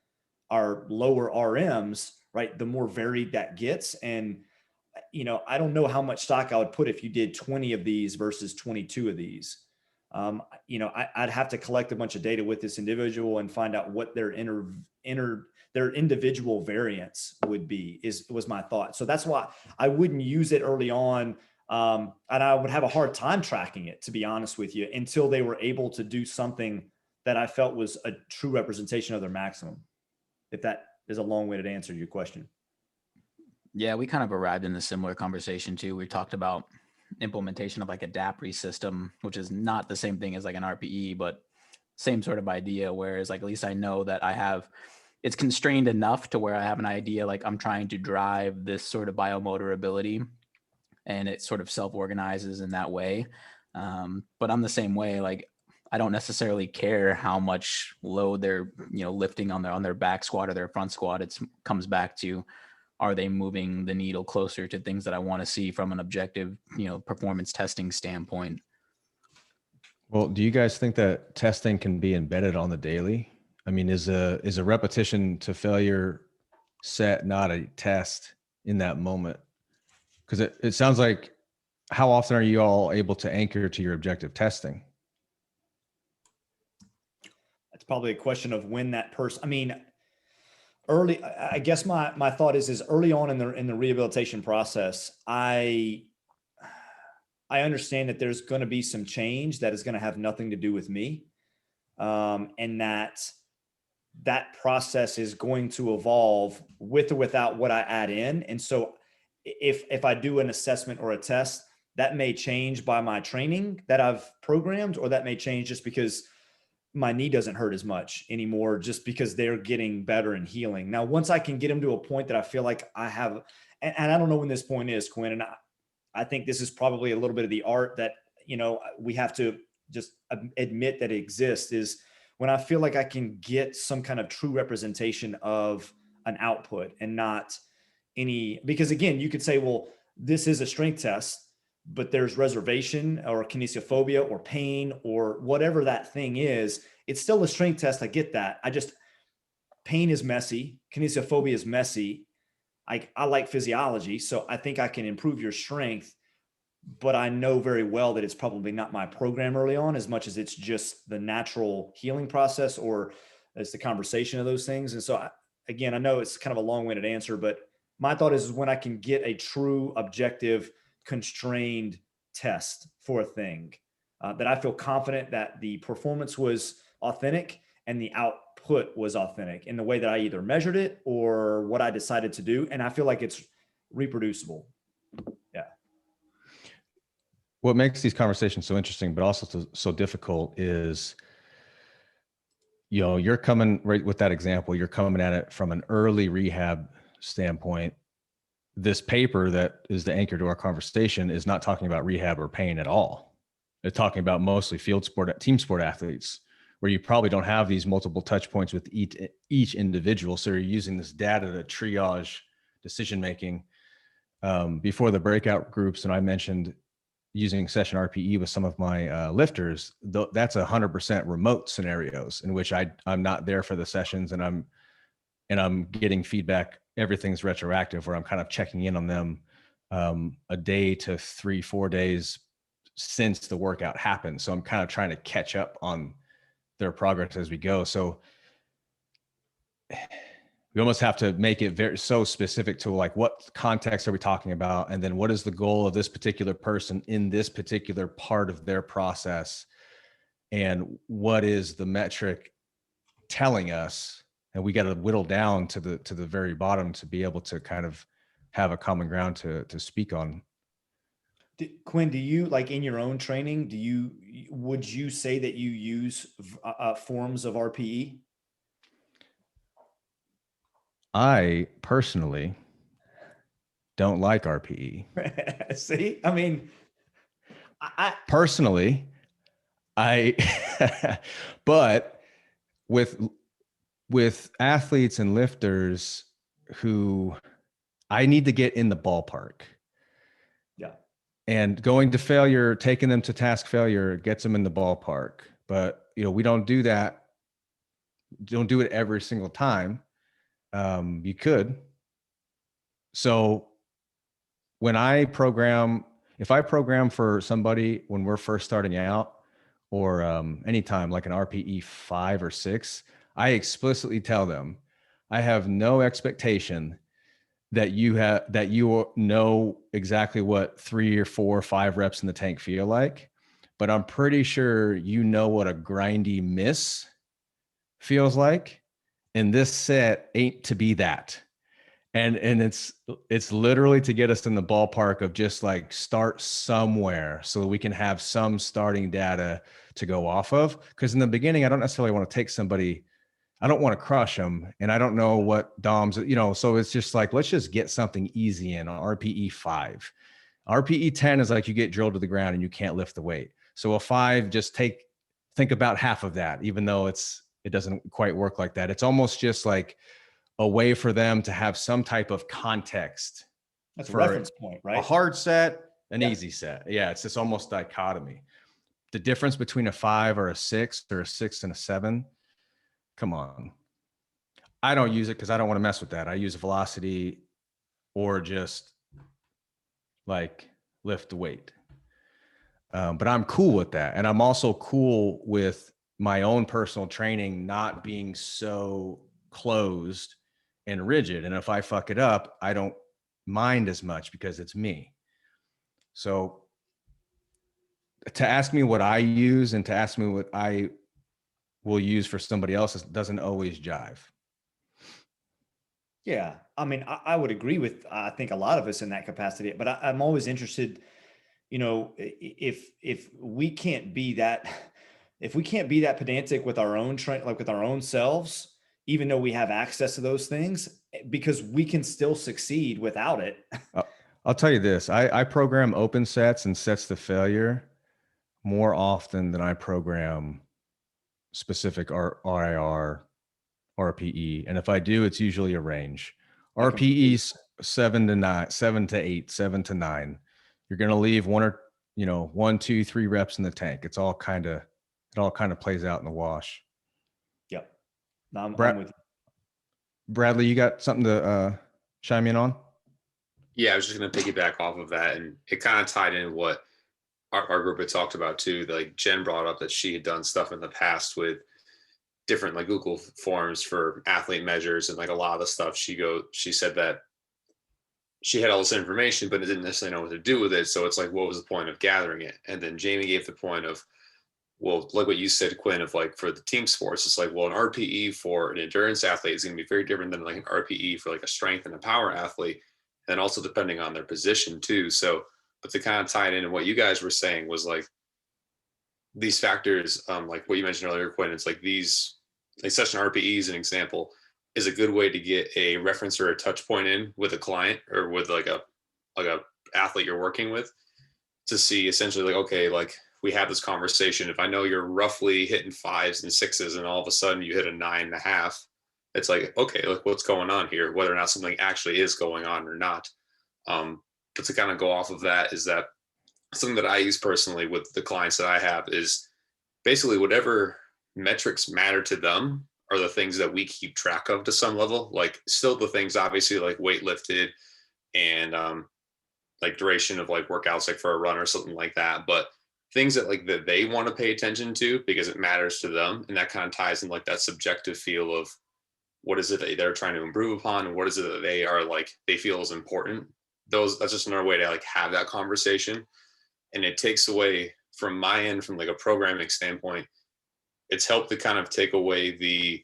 our lower RMs, right, the more varied that gets. And, I don't know how much stock I would put if you did 20 of these versus 22 of these. I'd have to collect a bunch of data with this individual and find out what their their individual variance would be, was my thought. So that's why I wouldn't use it early on. And I would have a hard time tracking it, to be honest with you, until they were able to do something that I felt was a true representation of their maximum. If that is a long-winded answer to your question. Yeah, we kind of arrived in a similar conversation too. We talked about implementation of a DAPRI system, which is not the same thing as an RPE, but same sort of idea. Whereas at least I know that it's constrained enough to where I have an idea, I'm trying to drive this sort of biomotor ability, and it sort of self-organizes in that way. But I'm the same way. I don't necessarily care how much load they're, lifting on their back squat or their front squat. It comes back to, are they moving the needle closer to things that I want to see from an objective, performance testing standpoint? Well, do you guys think that testing can be embedded on the daily? I mean, is a repetition to failure set not a test in that moment? Because it sounds like, how often are you all able to anchor to your objective testing? It's probably a question of when that person, I mean, early, I guess my thought is early on in the rehabilitation process, I understand that there's going to be some change that is going to have nothing to do with me. And that process is going to evolve with or without what I add in. And so if I do an assessment or a test, that may change by my training that I've programmed, or that may change just because my knee doesn't hurt as much anymore, just because they're getting better and healing. Now, once I can get them to a point that I feel like I have, and I don't know when this point is, Quinn, and I think this is probably a little bit of the art that, we have to just admit that it exists, is when I feel like I can get some kind of true representation of an output and not because again, you could say, well, this is a strength test, but there's reservation or kinesiophobia or pain or whatever that thing is. It's still a strength test. I get that. Pain is messy. Kinesiophobia is messy. I like physiology, so I think I can improve your strength, but I know very well that it's probably not my program early on as much as it's just the natural healing process, or it's the conversation of those things. And so again, I know it's kind of a long-winded answer, but my thought is when I can get a true objective constrained test for a thing, that I feel confident that the performance was authentic and the output was authentic in the way that I either measured it or what I decided to do. And I feel like it's reproducible. Yeah. What makes these conversations so interesting, but also so difficult is, you're coming right with that example. You're coming at it from an early rehab standpoint. This paper that is the anchor to our conversation is not talking about rehab or pain at all. It's talking about mostly field sport, team sport athletes, where you probably don't have these multiple touch points with each individual. So you're using this data to triage decision-making. Before the breakout groups, and I mentioned using session RPE with some of my lifters, that's 100% remote scenarios in which I'm not there for the sessions, and I'm getting feedback. Everything's retroactive, where I'm kind of checking in on them a day to 3-4 days since the workout happened. So I'm kind of trying to catch up on their progress as we go. So we almost have to make it so specific to like, what context are we talking about? And then what is the goal of this particular person in this particular part of their process? And what is the metric telling us? And we got to whittle down to the very bottom to be able to kind of have a common ground to speak on. Quinn, do you, like in your own training, would you say that you use forms of RPE? I personally don't like RPE. See, I mean, personally, but with athletes and lifters who I need to get in the ballpark. Yeah. And going to failure, taking them to task failure gets them in the ballpark. But, we don't do that. Don't do it every single time. You could. So if I program for somebody when we're first starting out, or anytime like an RPE 5 or 6, I explicitly tell them, I have no expectation that you know exactly what 3 or 4 or 5 reps in the tank feel like, but I'm pretty sure you know what a grindy miss feels like. And this set ain't to be that. And it's literally to get us in the ballpark of just like start somewhere so that we can have some starting data to go off of. Because in the beginning, I don't necessarily want to take somebody, I don't want to crush them, and I don't know what DOMs, so it's just like, let's just get something easy in on RPE 5. RPE 10 is like you get drilled to the ground and you can't lift the weight. So a 5, just think about half of that, even though it doesn't quite work like that. It's almost just like a way for them to have some type of context. That's a reference point, right? A hard set, an easy set. Yeah, it's this almost dichotomy. the difference between a 5 or a 6 or a 6 and a 7, come on. I don't use it because I don't want to mess with that. I use velocity or just like lift the weight. But I'm cool with that. And I'm also cool with my own personal training not being so closed and rigid. And if I fuck it up, I don't mind as much because it's me. So to ask me what I use and to ask me what I will use for somebody else doesn't always jive. Yeah. I mean, I would agree with, I think, a lot of us in that capacity, but I'm always interested, you know, if we can't be that, if we can't be that pedantic with our own like with our own selves, even though we have access to those things, because we can still succeed without it. I'll tell you this, I program open sets and sets to failure more often than I program specific RIR, RPE. And if I do, it's usually a range. RPE's 7 to 9, 7 to 8, 7 to 9. You're going to leave 1, 2, 3 reps in the tank. It all kind of plays out in the wash. Yep. No, I'm with you. Bradley, you got something to chime in on? Yeah, I was just going to piggyback off of that, and it kind of tied in what our group had talked about too. Like Jen brought up that she had done stuff in the past with different like Google forms for athlete measures, and like a lot of the stuff she said that she had all this information, but didn't necessarily know what to do with it. So it's like, what was the point of gathering it? And then Jamie gave the point of, well, like what you said, Quinn, of like for the team sports, it's like, well, an RPE for an endurance athlete is going to be very different than like an RPE for like a strength and a power athlete. And also depending on their position too. So, but to kind of tie it into what you guys were saying was like these factors, like what you mentioned earlier, Quinn, it's like these, like session RPE is an example, is a good way to get a reference or a touch point in with a client or with like a athlete you're working with to see essentially like, okay, like we have this conversation. If I know you're roughly hitting 5s and 6s and all of a sudden you hit a 9.5, it's like, okay, like what's going on here, whether or not something actually is going on or not. But to kind of go off of that is that something that I use personally with the clients that I have is basically whatever metrics matter to them are the things that we keep track of to some level, like still the things obviously like weight lifted and like duration of like workouts, like for a run or something like that. But things that like that they want to pay attention to because it matters to them. And that kind of ties in like that subjective feel of what is it that they're trying to improve upon and what is it that they are like, they feel is important. That's just another way to like have that conversation. And it takes away from my end, from like a programming standpoint, it's helped to kind of take away the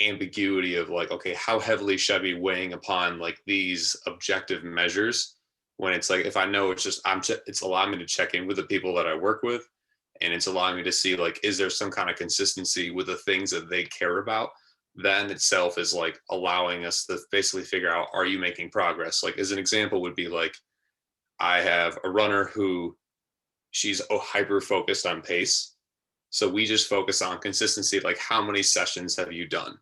ambiguity of like, okay, how heavily should I be weighing upon like these objective measures when it's like, if I know it's just, it's allowing me to check in with the people that I work with. And it's allowing me to see like, is there some kind of consistency with the things that they care about? That in itself is like allowing us to basically figure out, are you making progress? Like as an example would be like, I have a runner who she's hyper focused on pace. So we just focus on consistency. Like how many sessions have you done?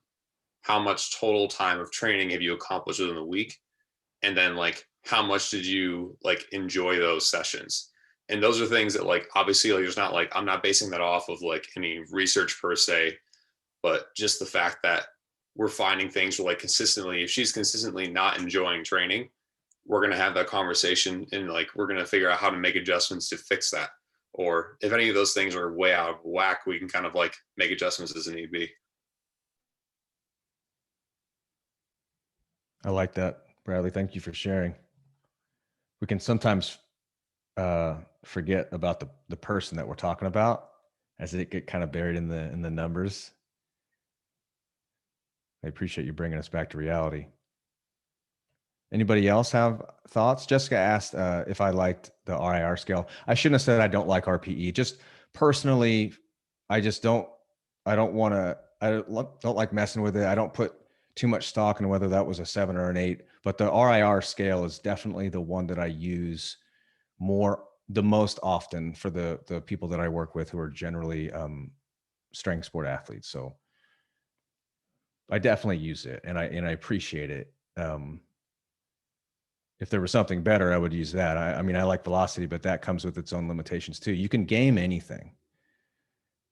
How much total time of training have you accomplished within the week? And then like, how much did you like enjoy those sessions? And those are things that like, obviously like, there's not like, I'm not basing that off of like any research per se, but just the fact that we're finding things where like consistently, if she's consistently not enjoying training, we're going to have that conversation and like, we're going to figure out how to make adjustments to fix that. Or if any of those things are way out of whack, we can kind of like make adjustments as need be. I like that, Bradley. Thank you for sharing. We can sometimes forget about the person that we're talking about as it get kind of buried in the numbers. I appreciate you bringing us back to reality. Anybody else have thoughts? Jessica asked if I liked the RIR scale. I shouldn't have said I don't like RPE. Just personally, I don't like messing with it. I don't put too much stock in whether that was a 7 or an 8, but the RIR scale is definitely the one that I use the most often for the people that I work with who are generally strength sport athletes. So I definitely use it and I appreciate it. if there was something better, I would use that. I mean, I like velocity, but that comes with its own limitations too. You can game anything.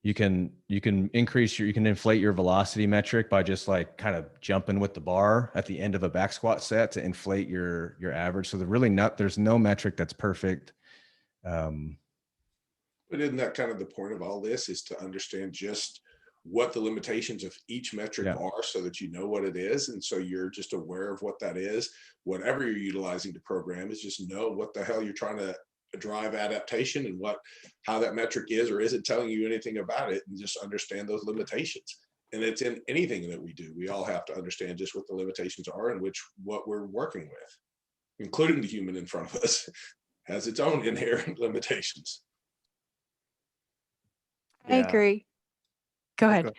You can increase you can inflate your velocity metric by just like kind of jumping with the bar at the end of a back squat set to inflate your average. So there's no metric that's perfect. But isn't that kind of the point of all this, is to understand just what the limitations of each metric are, so that you know what it is, and so you're just aware of what that is. Whatever you're utilizing to program is, just know what the hell you're trying to drive adaptation, and how that metric is or isn't telling you anything about it, and just understand those limitations. And it's in anything that we do. We all have to understand just what the limitations are, and what we're working with, including the human in front of us, has its own inherent limitations. I agree. Go ahead.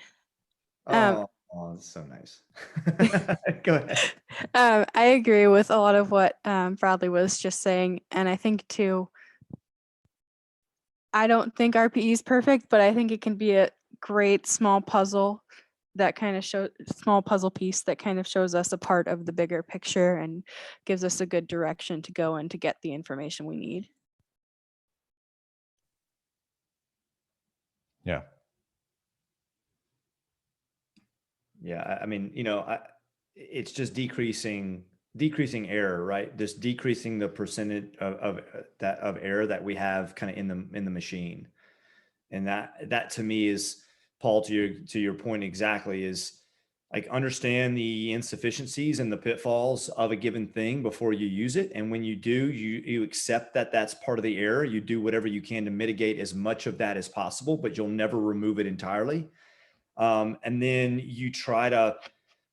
Oh, that's so nice. Go ahead. I agree with a lot of what Bradley was just saying. And I think too, I don't think RPE is perfect, but I think it can be a great small puzzle that kind of small puzzle piece that kind of shows us a part of the bigger picture and gives us a good direction to go in to get the information we need. Yeah. Yeah, I mean, it's just decreasing error, right? Just decreasing the percentage of error that we have kind of in the machine. And that to me is, Paul, to your point exactly, is like, understand the insufficiencies and the pitfalls of a given thing before you use it. And when you do, you accept that that's part of the error. You do whatever you can to mitigate as much of that as possible, but you'll never remove it entirely. And then you try to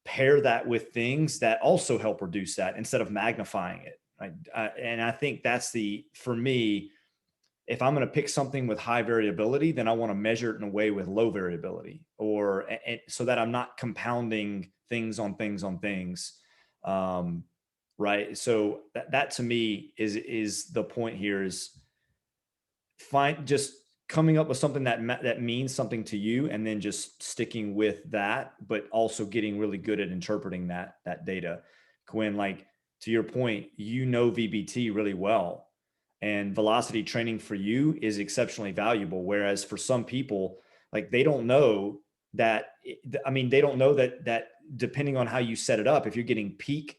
pair that with things that also help reduce that instead of magnifying it. Right? And I think that's for me, if I'm going to pick something with high variability, then I want to measure it in a way with low variability, so that I'm not compounding things on things on things. Right. So that to me is the point here, is just coming up with something that means something to you, and then just sticking with that, but also getting really good at interpreting that data. Quinn, like, to your point, VBT really well, and velocity training for you is exceptionally valuable. Whereas for some people, like, they don't know that, they don't know that depending on how you set it up, if you're getting peak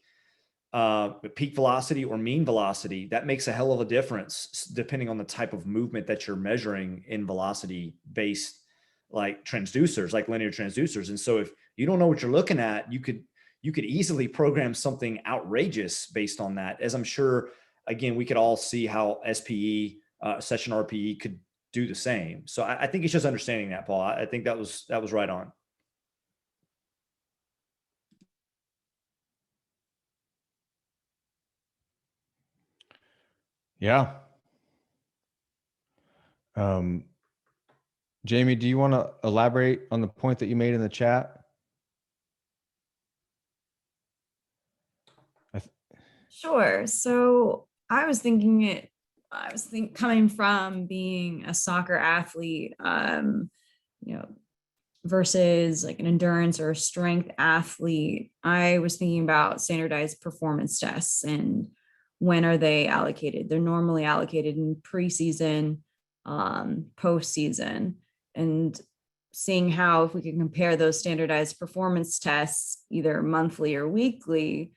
velocity or mean velocity, that makes a hell of a difference depending on the type of movement that you're measuring in velocity based, like transducers, like linear transducers. And so if you don't know what you're looking at, you could easily program something outrageous based on that, as I'm sure, again, we could all see how SPE, session RPE, could do the same. So I think it's just understanding that, Paul. I think that was right on. Yeah. Jamie, do you want to elaborate on the point that you made in the chat? Sure. So I was thinking coming from being a soccer athlete, versus like an endurance or a strength athlete, I was thinking about standardized performance tests and when are they allocated? They're normally allocated in preseason, postseason, and seeing how, if we can compare those standardized performance tests either monthly or weekly.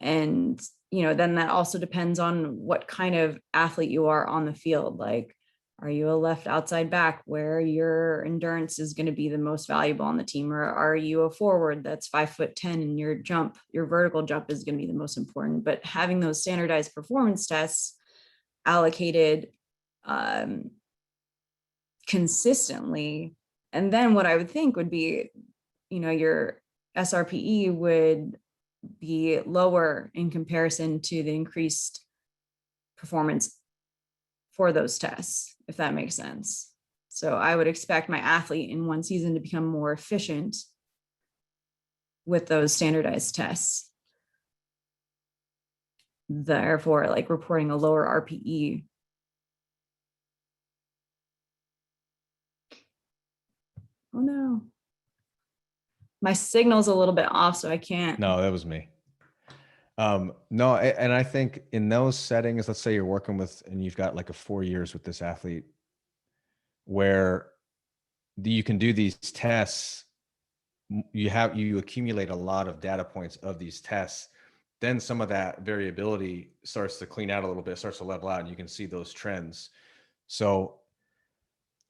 And, then that also depends on what kind of athlete you are on the field. Like, are you a left outside back where your endurance is going to be the most valuable on the team? Or are you a forward that's 5'10" and your vertical jump is going to be the most important? But having those standardized performance tests allocated consistently. And then what I would think would be, your SRPE would be lower in comparison to the increased performance for those tests, if that makes sense. So I would expect my athlete in one season to become more efficient with those standardized tests, therefore like reporting a lower RPE. Oh no, my signal's a little bit off, so I can't. No, that was me. No, and I think in those settings, let's say you're working with, and you've got like a 4 years with this athlete, where you can do these tests, you accumulate a lot of data points of these tests, then some of that variability starts to clean out a little bit, starts to level out, and you can see those trends. So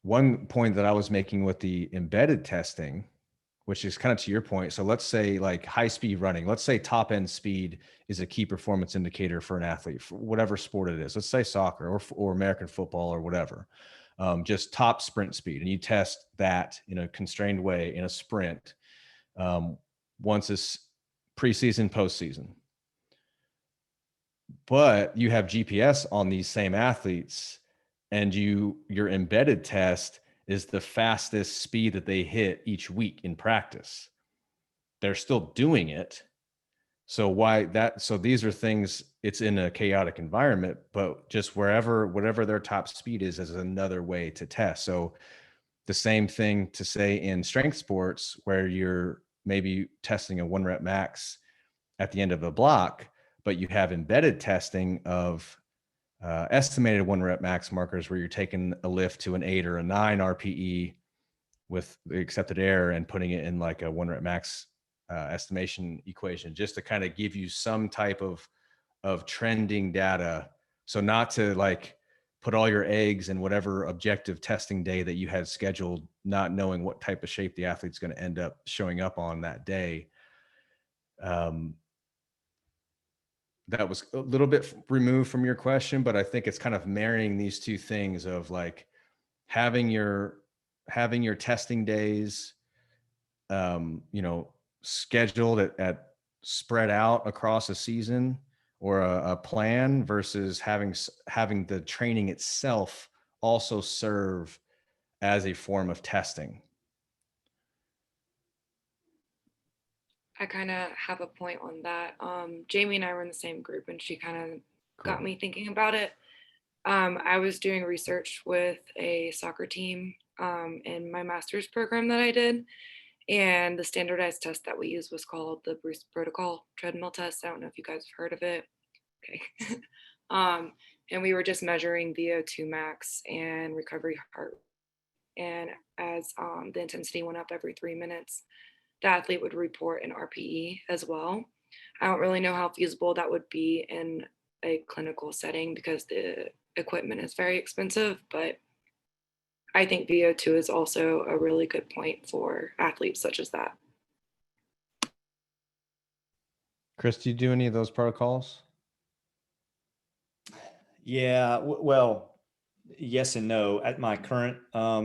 one point that I was making with the embedded testing, which is kind of to your point. So let's say like high speed running, let's say top end speed is a key performance indicator for an athlete, for whatever sport it is. Let's say soccer or American football or whatever, just top sprint speed. And you test that in a constrained way in a sprint once it's preseason, postseason. But you have GPS on these same athletes, and your embedded test is the fastest speed that they hit each week in practice. They're still doing it. So these are things, it's in a chaotic environment, but just whatever their top speed is another way to test. So the same thing to say in strength sports, where you're maybe testing a 1 rep max at the end of a block, but you have embedded testing of estimated 1 rep max markers, where you're taking a lift to an 8 or a 9 RPE with the accepted error and putting it in like a 1 rep max estimation equation, just to kind of give you some type of trending data. So not to like put all your eggs in whatever objective testing day that you had scheduled, not knowing what type of shape the athlete's going to end up showing up on that day. That was a little bit removed from your question, but I think it's kind of marrying these two things of like having your testing days, scheduled at spread out across a season or a plan, versus having the training itself also serve as a form of testing. I kind of have a point on that. Jamie and I were in the same group, and she kind of got me thinking about it. I was doing research with a soccer team in my master's program that I did, and the standardized test that we used was called the Bruce Protocol treadmill test. I don't know if you guys have heard of it. Okay. And we were just measuring VO2 max and recovery heart. And as the intensity went up every 3 minutes, the athlete would report an RPE as well. I don't really know how feasible that would be in a clinical setting because the equipment is very expensive, but I think VO2 is also a really good point for athletes such as that. Chris, do you do any of those protocols? Yeah, well, yes and no. At my current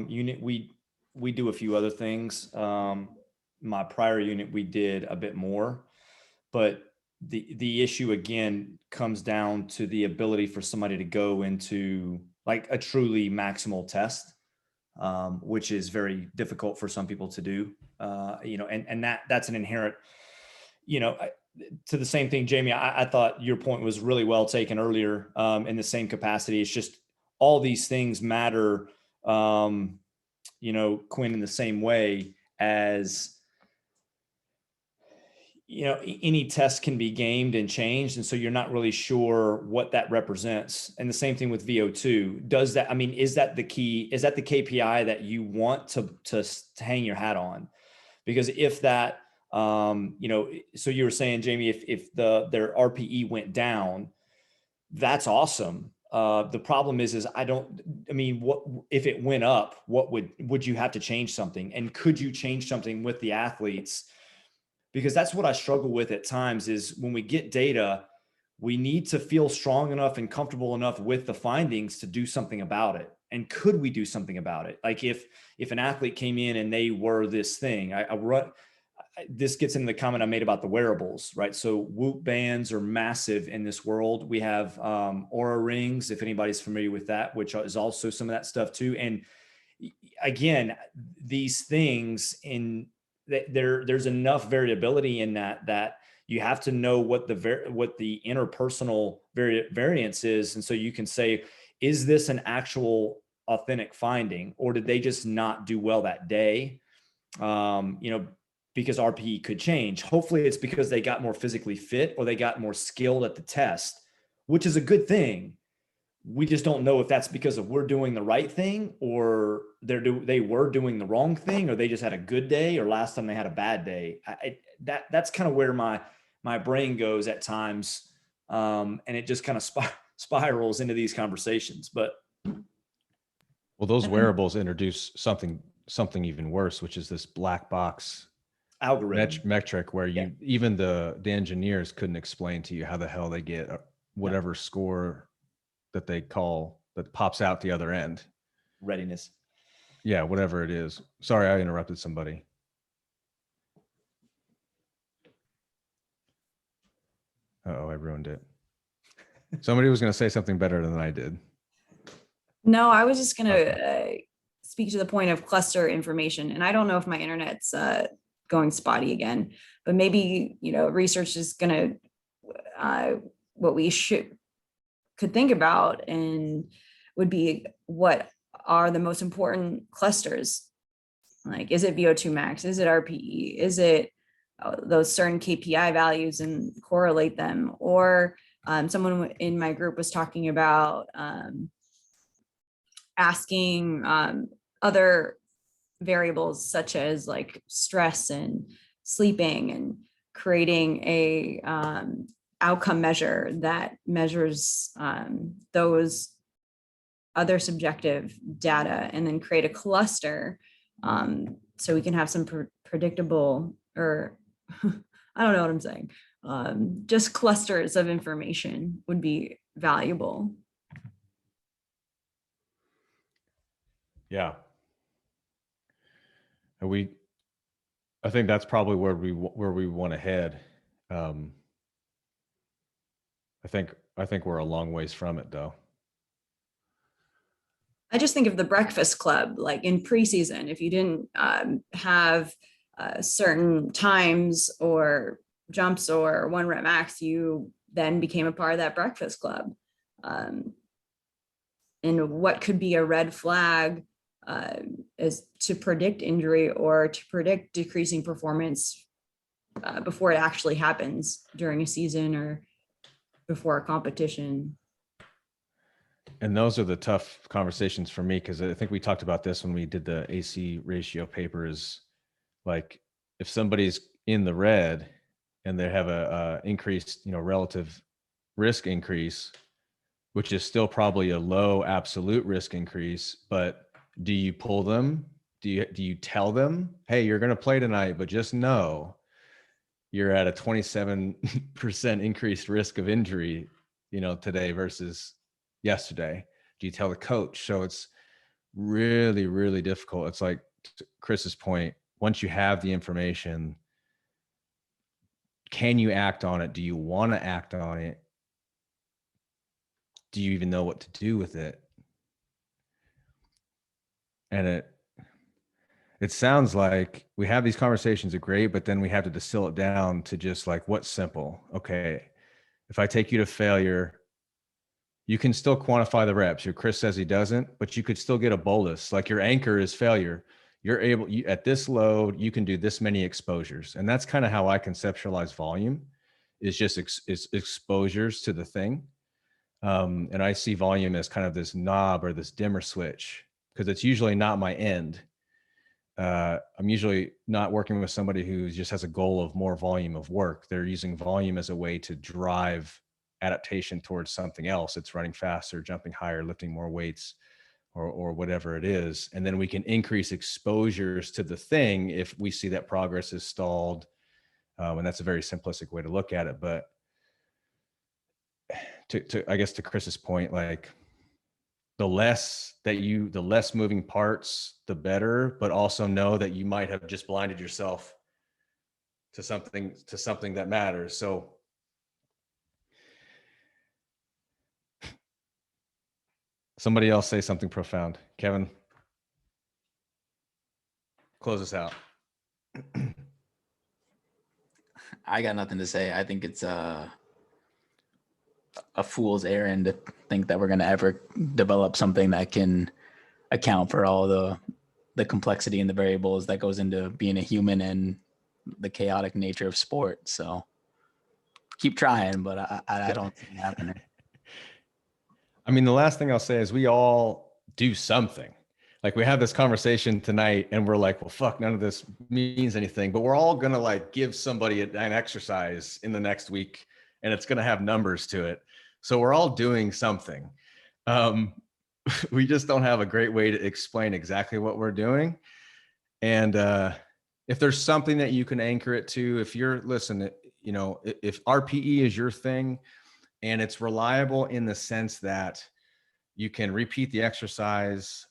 unit, we do a few other things. My prior unit, we did a bit more, but the issue again comes down to the ability for somebody to go into like a truly maximal test, which is very difficult for some people to do. And that's an inherent, to the same thing, Jamie, I thought your point was really well taken earlier, in the same capacity. It's just all these things matter, Quinn, in the same way as, any test can be gamed and changed. And so you're not really sure what that represents. And the same thing with VO2. Is that the key? Is that the KPI that you want to hang your hat on? Because if that, so you were saying, Jamie, if their RPE went down, that's awesome. The problem is what if it went up? What would you have to change something? And could you change something with the athletes? Because that's what I struggle with at times is when we get data, we need to feel strong enough and comfortable enough with the findings to do something about it. And could we do something about it? Like if an athlete came in and they were this thing, this gets into the comment I made about the wearables, right? So Whoop bands are massive in this world. We have Aura rings, if anybody's familiar with that, which is also some of that stuff too. And again, these things there's enough variability in that you have to know what the interpersonal variance is. And so you can say, is this an actual authentic finding, or did they just not do well that day? because RPE could change. Hopefully it's because they got more physically fit or they got more skilled at the test, which is a good thing. We just don't know if that's because of we're doing the right thing, or they were doing the wrong thing, or they just had a good day, or last time they had a bad day. That's kind of where my brain goes at times. And it just kind of spirals into these conversations. But well, those wearables introduce something even worse, which is this black box algorithm metric where even the engineers couldn't explain to you how the hell they get whatever score that they call that pops out the other end. Readiness. Yeah, whatever it is. Sorry, I interrupted somebody. Uh-oh, I ruined it. Somebody was going to say something better than I did. No, I was just going to speak to the point of cluster information. And I don't know if my internet's going spotty again, but maybe, research is going to, what we could think about and would be what are the most important clusters? Like, is it VO2 max? Is it RPE? Is it those certain KPI values and correlate them? Or someone in my group was talking about asking other variables such as like stress and sleeping, and creating a outcome measure that measures those other subjective data, and then create a cluster so we can have some predictable, or I don't know what I'm saying. Just clusters of information would be valuable. Yeah. And I think that's probably where we want to head. I think we're a long ways from it, though. I just think of the Breakfast Club, like in preseason, if you didn't have certain times or jumps or 1 rep max, you then became a part of that Breakfast Club. And what could be a red flag is to predict injury or to predict decreasing performance before it actually happens during a season or before a competition. And those are the tough conversations for me, because I think we talked about this when we did the AC ratio paper. Is like, if somebody's in the red and they have a increased, relative risk increase, which is still probably a low absolute risk increase, but do you pull them? Do you tell them, hey, you're going to play tonight, but just know you're at a 27% increased risk of injury, today versus yesterday? Do you tell the coach? So it's really, really difficult. It's like, to Chris's point, once you have the information, can you act on it? Do you want to act on it? Do you even know what to do with it? And it sounds like we have these conversations are great, but then we have to distill it down to just like, what's simple? Okay, if I take you to failure, you can still quantify the reps. Chris says he doesn't, but you could still get a bolus. Like, your anchor is failure. You're able, at this load, you can do this many exposures. And that's kind of how I conceptualize volume, is just exposures to the thing. And I see volume as kind of this knob or this dimmer switch, because it's usually not my end. I'm usually not working with somebody who just has a goal of more volume of work. They're using volume as a way to drive adaptation towards something else. It's running faster, jumping higher, lifting more weights, or whatever it is. And then we can increase exposures to the thing if we see that progress is stalled. And that's a very simplistic way to look at it. But to I guess to Chris's point, like, the less moving parts, the better, but also know that you might have just blinded yourself to something that matters. So somebody else say something profound. Kevin, close us out. I got nothing to say. I think it's a fool's errand to think that we're going to ever develop something that can account for all the complexity and the variables that goes into being a human and the chaotic nature of sport. So keep trying, but I don't see it happening. I mean, the last thing I'll say is we all do something. Like we have this conversation tonight and we're like, well, fuck, none of this means anything, but we're all going to like give somebody an exercise in the next week and it's going to have numbers to it. So we're all doing something. We just don't have a great way to explain exactly what we're doing. And if there's something that you can anchor it to, if you're, listen, you know, if RPE is your thing and it's reliable in the sense that you can repeat the exercise,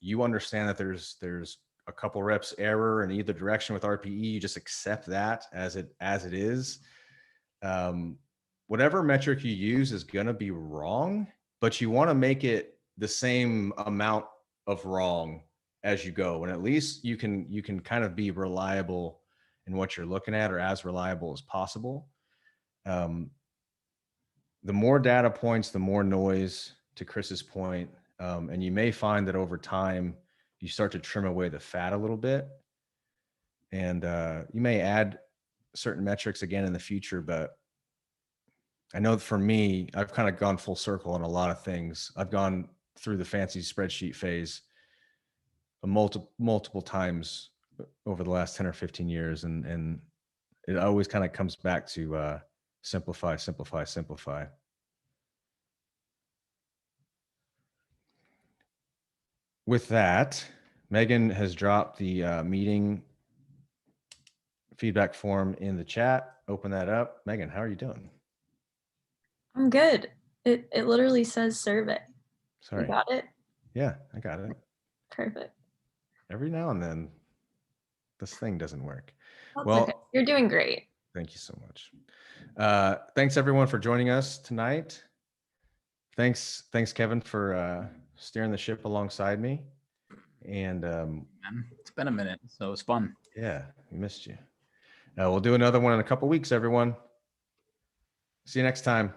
you understand that there's a couple reps error in either direction with RPE, you just accept that as it is. Whatever metric you use is going to be wrong, but you want to make it the same amount of wrong as you go. And at least you can kind of be reliable in what you're looking at, or as reliable as possible. The more data points, the more noise, to Chris's point. And you may find that over time, you start to trim away the fat a little bit. And you may add certain metrics again in the future, but I know for me, I've kind of gone full circle on a lot of things. I've gone through the fancy spreadsheet phase multiple times over the last 10 or 15 years. And it always kind of comes back to simplify, simplify, simplify. With that, Megan has dropped the meeting feedback form in the chat. Open that up. Megan, how are you doing? I'm good. It literally says survey. Sorry. You got it? Yeah, I got it. Perfect. Every now and then, this thing doesn't work. That's Well, okay. You're doing great. Thank you so much. Thanks everyone for joining us tonight. Thanks Kevin for steering the ship alongside me. And It's been a minute, so it's fun. yeah, we missed you. We'll do another one in a couple weeks, everyone. See you next time.